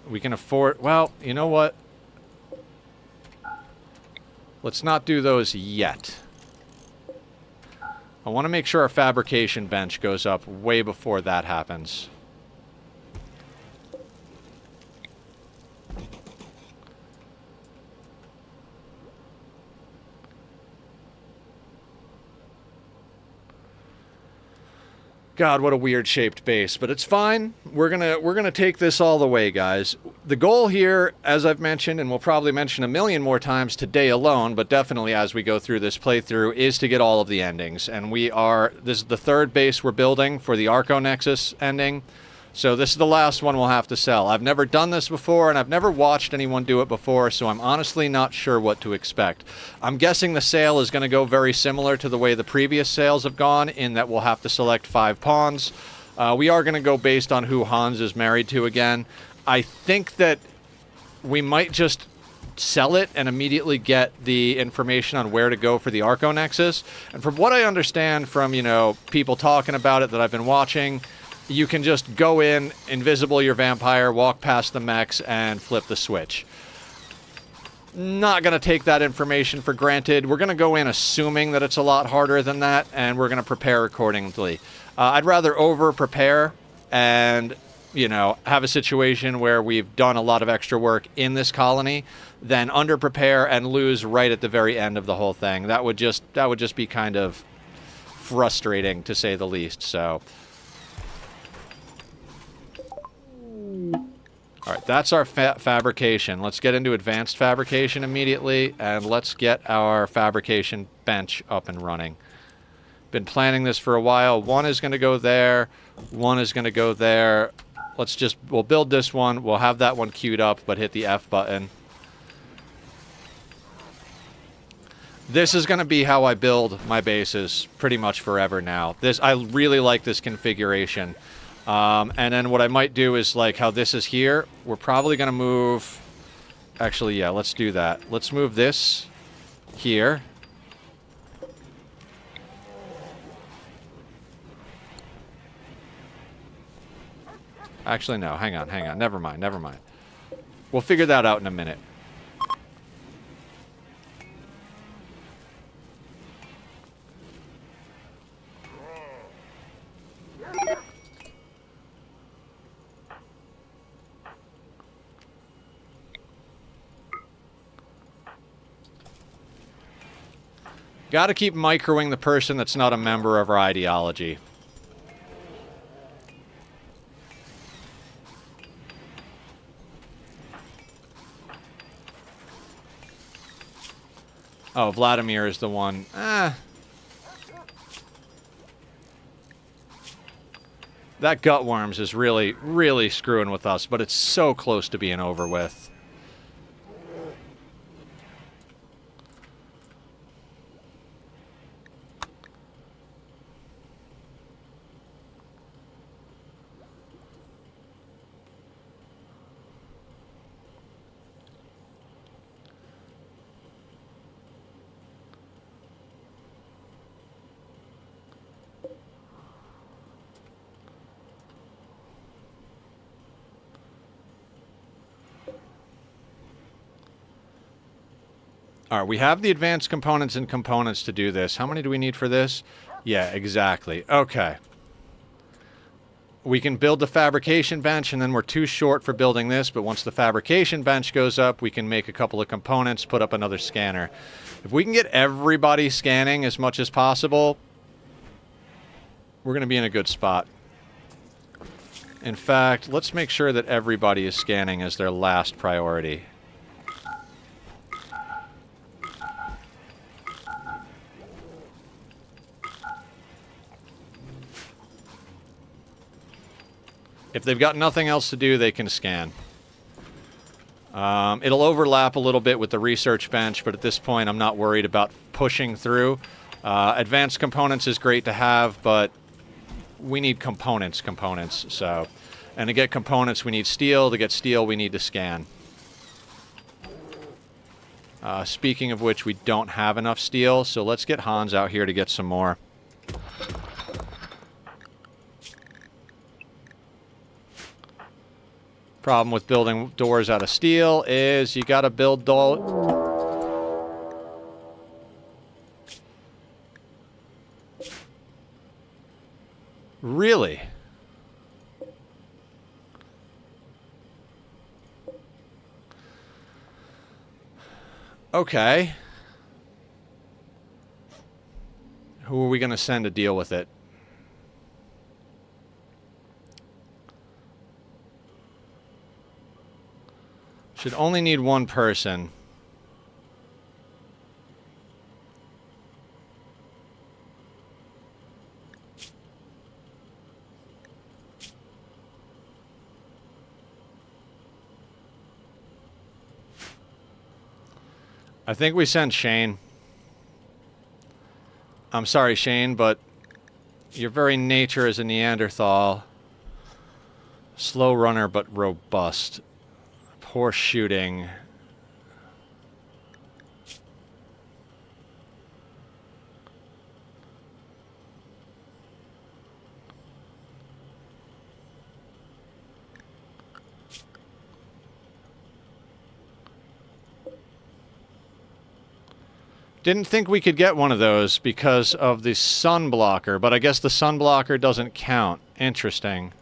We can afford... Well, you know what? Let's not do those yet. I want to make sure our fabrication bench goes up way before that happens. God, what a weird-shaped base, but it's fine. We're gonna take this all the way, guys. The goal here, as I've mentioned, and we'll probably mention a million more times today alone, but definitely as we go through this playthrough, is to get all of the endings. And this is the 3rd base we're building for the Arco Nexus ending. So this is the last one we'll have to sell. I've never done this before, and I've never watched anyone do it before, so I'm honestly not sure what to expect. I'm guessing the sale is going to go very similar to the way the previous sales have gone, in that we'll have to select 5 pawns. We are going to go based on who Hans is married to again. I think that we might just sell it and immediately get the information on where to go for the Arco Nexus. And from what I understand from, you know, people talking about it that I've been watching, you can just go in, invisible your vampire, walk past the mechs, and flip the switch. Not going to take that information for granted. We're going to go in assuming that it's a lot harder than that, and we're going to prepare accordingly. I'd rather over-prepare and, you know, have a situation where we've done a lot of extra work in this colony than under-prepare and lose right at the very end of the whole thing. That would just be kind of frustrating, to say the least, so... Alright, that's our fabrication. Let's get into advanced fabrication immediately, and let's get our fabrication bench up and running. Been planning this for a while. 1 is going to go there. 1 is going to go there. We'll build this one. We'll have that one queued up, but hit the F button. This is going to be how I build my bases pretty much forever now. I really like this configuration. And then what I might do is, like how this is here, we're probably going to move... Actually, yeah, let's do that. Let's move this here. Actually, no, hang on. Never mind. We'll figure that out in a minute. Gotta keep microing the person that's not a member of our ideology. Oh, Vladimir is the one. That Gutworms is really, really screwing with us, but it's so close to being over with. All right, we have the advanced components and components to do this. How many do we need for this? Yeah, exactly. Okay. We can build the fabrication bench, and then we're too short for building this, but once the fabrication bench goes up, we can make a couple of components, put up another scanner. If we can get everybody scanning as much as possible, we're going to be in a good spot. In fact, let's make sure that everybody is scanning as their last priority. If they've got nothing else to do, they can scan. It'll overlap a little bit with the research bench, but at this point I'm not worried about pushing through. Advanced components is great to have, but we need components, so... And to get components, we need steel. To get steel, we need to scan. Speaking of which, we don't have enough steel, so let's get Hans out here to get some more. Problem with building doors out of steel is you gotta build Really? Okay. Who are we gonna send to deal with it? Should only need one person. I think we send Shane. I'm sorry, Shane, but your very nature is a Neanderthal. Slow runner, but robust. Poor shooting. Didn't think we could get one of those because of the sun blocker, but I guess the sun blocker doesn't count. Interesting.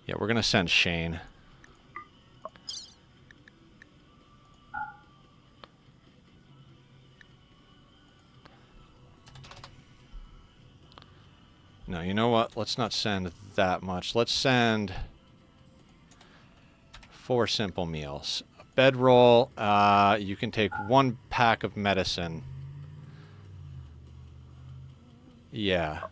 Yeah, we're gonna send Shane. No, you know what? Let's not send that much. Let's send 4 simple meals. A bedroll, you can take 1 pack of medicine. Yeah.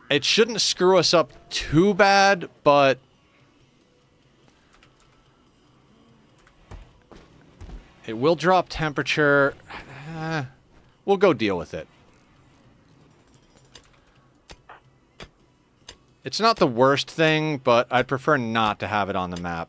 It shouldn't screw us up too bad, but it will drop temperature. We'll go deal with it. It's not the worst thing, but I'd prefer not to have it on the map.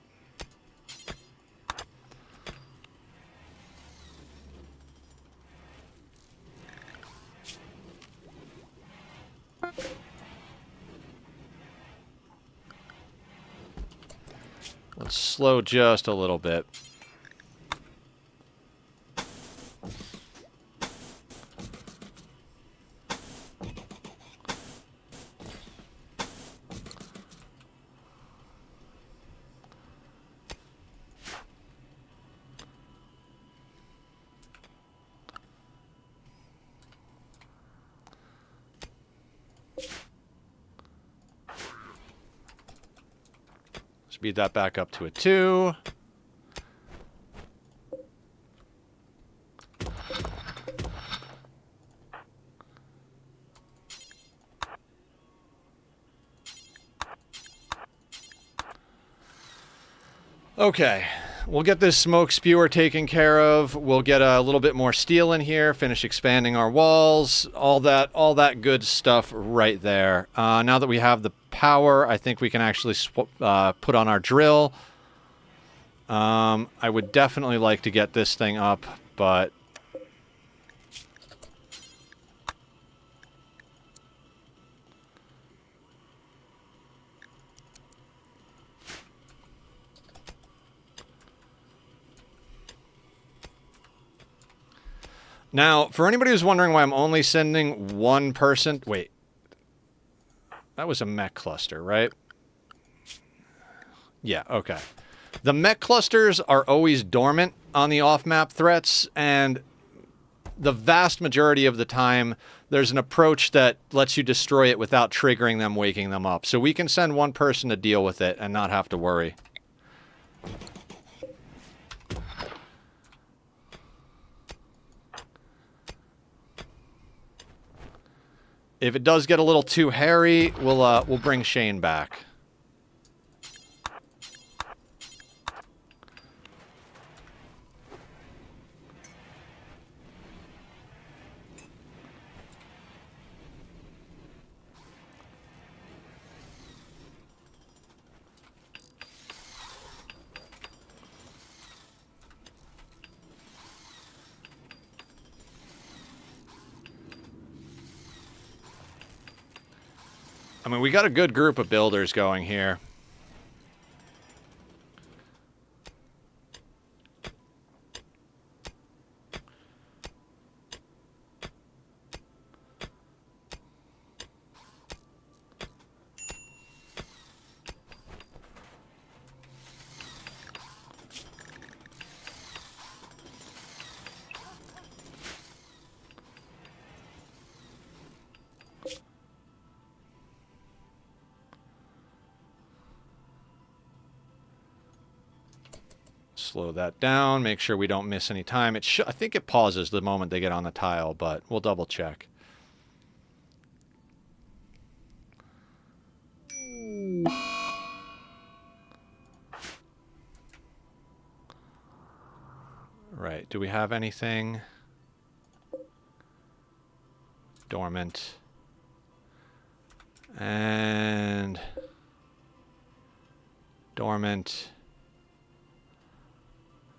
Let's slow just a little bit. Speed that back up to a 2. Okay, we'll get this smoke spewer taken care of. We'll get a little bit more steel in here, finish expanding our walls, all that good stuff right there. Now that we have the power, I think we can actually put on our drill. I would definitely like to get this thing up, but now, for anybody who's wondering why I'm only sending 1 person... Wait. That was a mech cluster, right? Yeah, okay. The mech clusters are always dormant on the off-map threats, and the vast majority of the time, there's an approach that lets you destroy it without triggering them, waking them up. So we can send 1 person to deal with it and not have to worry. If it does get a little too hairy, we'll bring Shane back. I mean, we got a good group of builders going here. Slow that down, make sure we don't miss any time. I think it pauses the moment they get on the tile, but we'll double check. Right, do we have anything? Dormant. And dormant.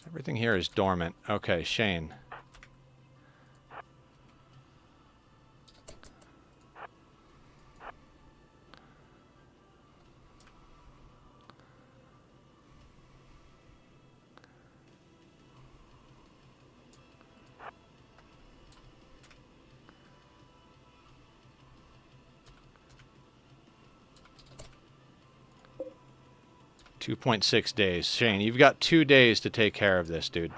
Everything here is dormant. Okay, Shane. $2.6 days. Shane, you've got 2 days to take care of this, dude.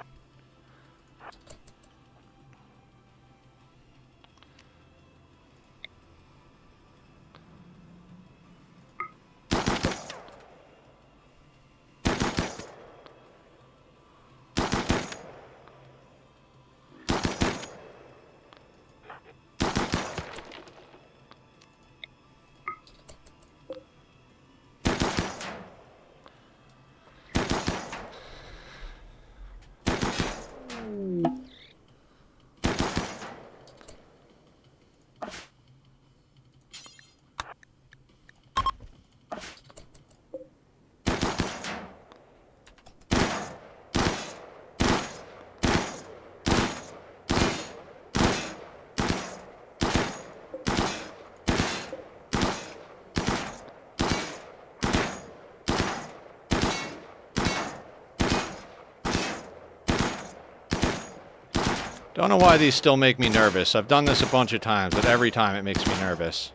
Don't know why these still make me nervous. I've done this a bunch of times, but every time it makes me nervous.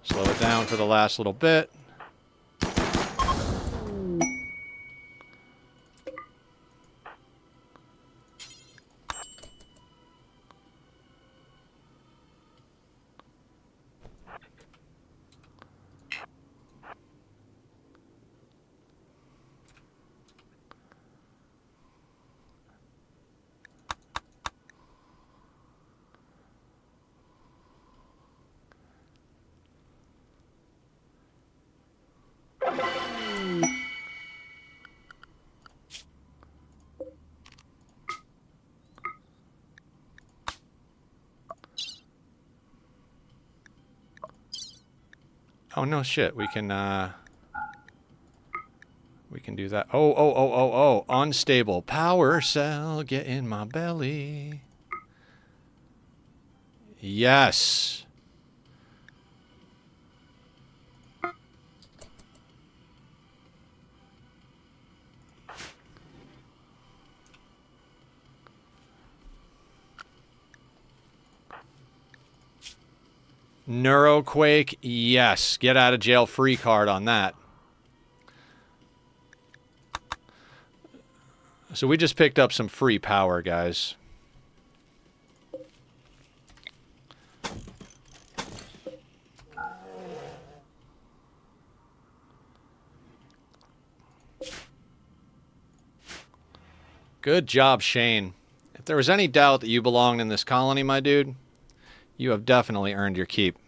Slow it down for the last little bit. Oh, no shit. We can do that. Oh. Unstable power cell. Get in my belly. Yes. Neuroquake, yes. Get out of jail free card on that. So we just picked up some free power, guys. Good job, Shane. If there was any doubt that you belonged in this colony, my dude, you have definitely earned your keep.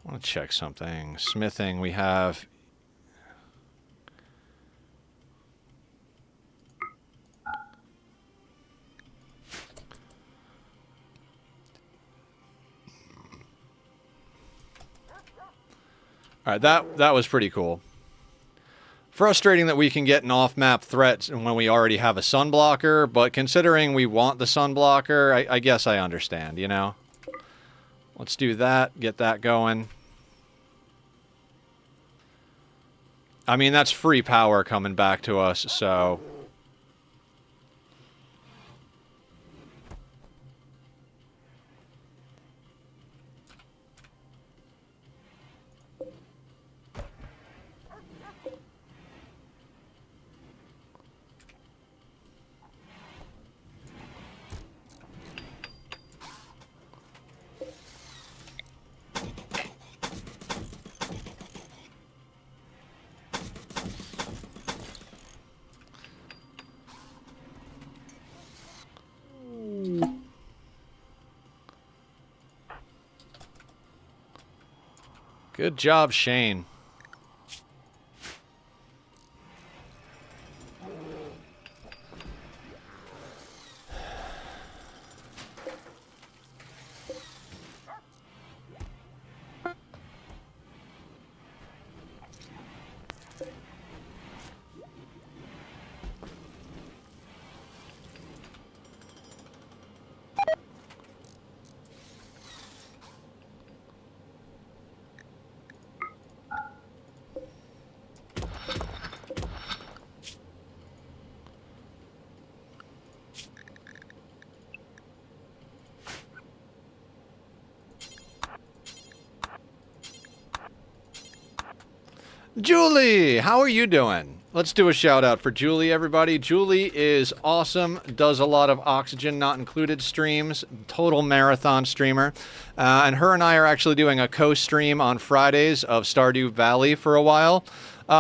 I want to check something. Smithing, we have... Alright, that was pretty cool. Frustrating that we can get an off-map threat when we already have a sunblocker, but considering we want the sunblocker, I guess I understand, you know? Let's do that, get that going. I mean, that's free power coming back to us, so... Good job, Shane. Julie, how are you doing? Let's do a shout out for Julie, everybody. Julie is awesome, does a lot of Oxygen Not Included streams, total marathon streamer. And her and I are actually doing a co-stream on Fridays of Stardew Valley for a while.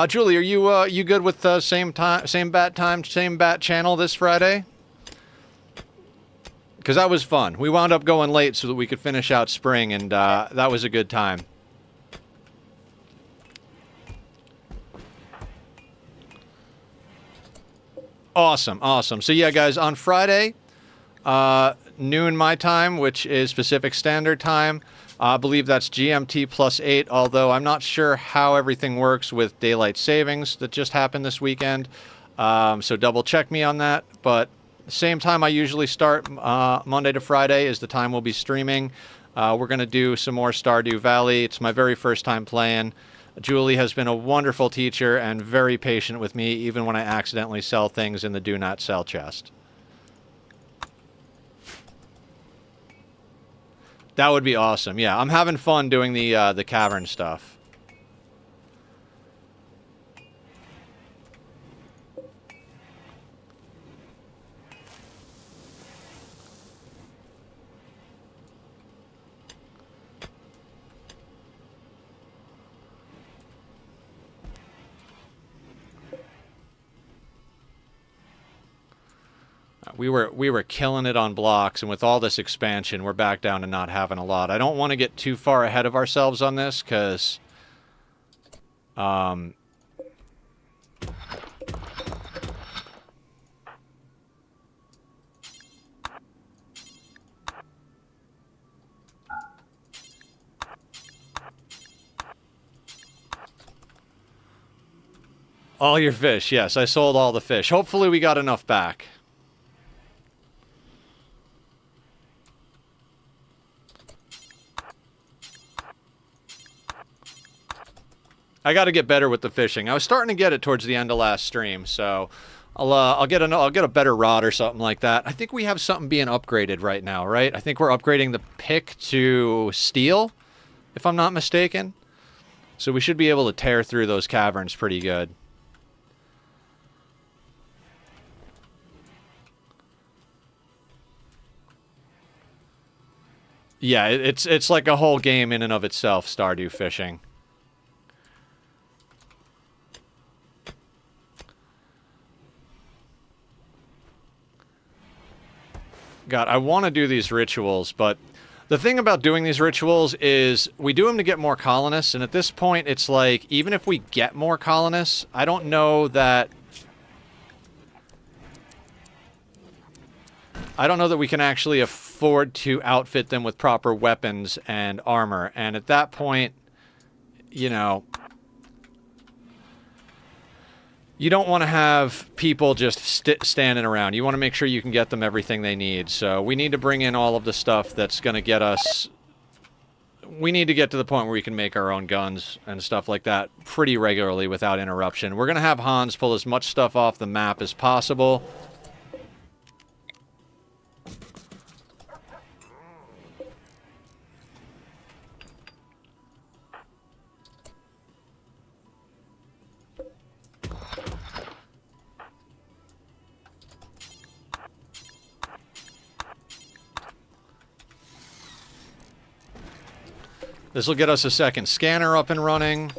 Julie, are you good with same bat time, same bat channel this Friday? Because that was fun. We wound up going late so that we could finish out spring, and that was a good time. Awesome, awesome. So yeah, guys, on Friday, noon my time, which is Pacific Standard Time, I believe that's GMT +8, although I'm not sure how everything works with daylight savings that just happened this weekend. So double check me on that. But same time I usually start, Monday to Friday is the time we'll be streaming. We're going to do some more Stardew Valley. It's my very first time playing. Julie has been a wonderful teacher and very patient with me, even when I accidentally sell things in the Do Not Sell chest. That would be awesome. Yeah, I'm having fun doing the cavern stuff. We were killing it on blocks, and with all this expansion, we're back down to not having a lot. I don't want to get too far ahead of ourselves on this, because... all your fish, yes, I sold all the fish. Hopefully we got enough back. I got to get better with the fishing. I was starting to get it towards the end of last stream, so I'll get a better rod or something like that. I think we have something being upgraded right now, right? I think we're upgrading the pick to steel, if I'm not mistaken. So we should be able to tear through those caverns pretty good. Yeah, it's like a whole game in and of itself, Stardew fishing. God, I want to do these rituals, but the thing about doing these rituals is we do them to get more colonists, and at this point, it's like, even if we get more colonists, I don't know that we can actually afford to outfit them with proper weapons and armor, and at that point, you know, you don't want to have people just standing around. You want to make sure you can get them everything they need. So we need to bring in all of the stuff that's going to get us... We need to get to the point where we can make our own guns and stuff like that pretty regularly without interruption. We're going to have Hans pull as much stuff off the map as possible. This will get us a second scanner up and running.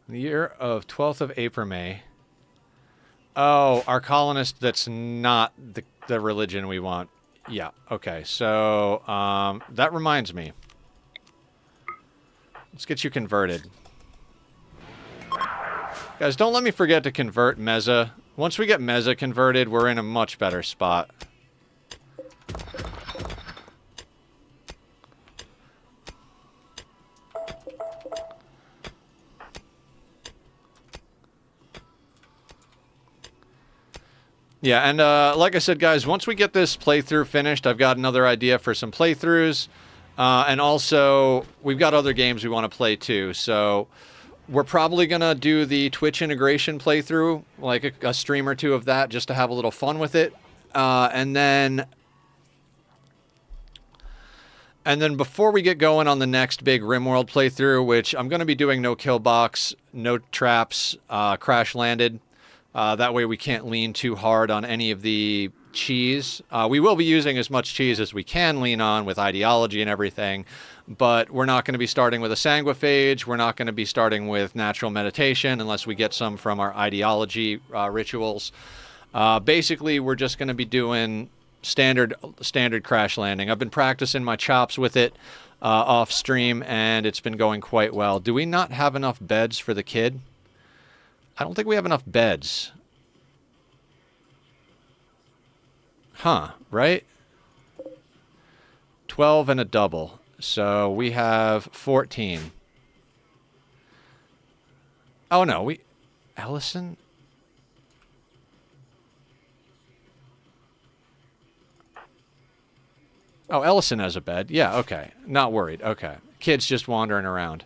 The year of 12th of April, May. Oh, our colonist that's not the religion we want. Yeah, okay. So, that reminds me. Let's get you converted. Guys, don't let me forget to convert Meza. Once we get Meza converted, we're in a much better spot. Yeah, and like I said, guys, once we get this playthrough finished, I've got another idea for some playthroughs. And also, we've got other games we want to play too. So we're probably going to do the Twitch integration playthrough, like a stream or two of that, just to have a little fun with it. And then before we get going on the next big RimWorld playthrough, which I'm going to be doing no kill box, no traps, crash landed. That way we can't lean too hard on any of the cheese. We will be using as much cheese as we can lean on with ideology and everything, but we're not going to be starting with a Sanguophage. We're not going to be starting with natural meditation unless we get some from our ideology rituals. Basically, we're just going to be doing standard crash landing. I've been practicing my chops with it off stream, and it's been going quite well. Do we not have enough beds for the kid? I don't think we have enough beds. Huh, right? 12 and a double. So we have 14. Oh, no, Allison? Oh, Ellison has a bed. Yeah, okay. Not worried. Okay. Kid's just wandering around.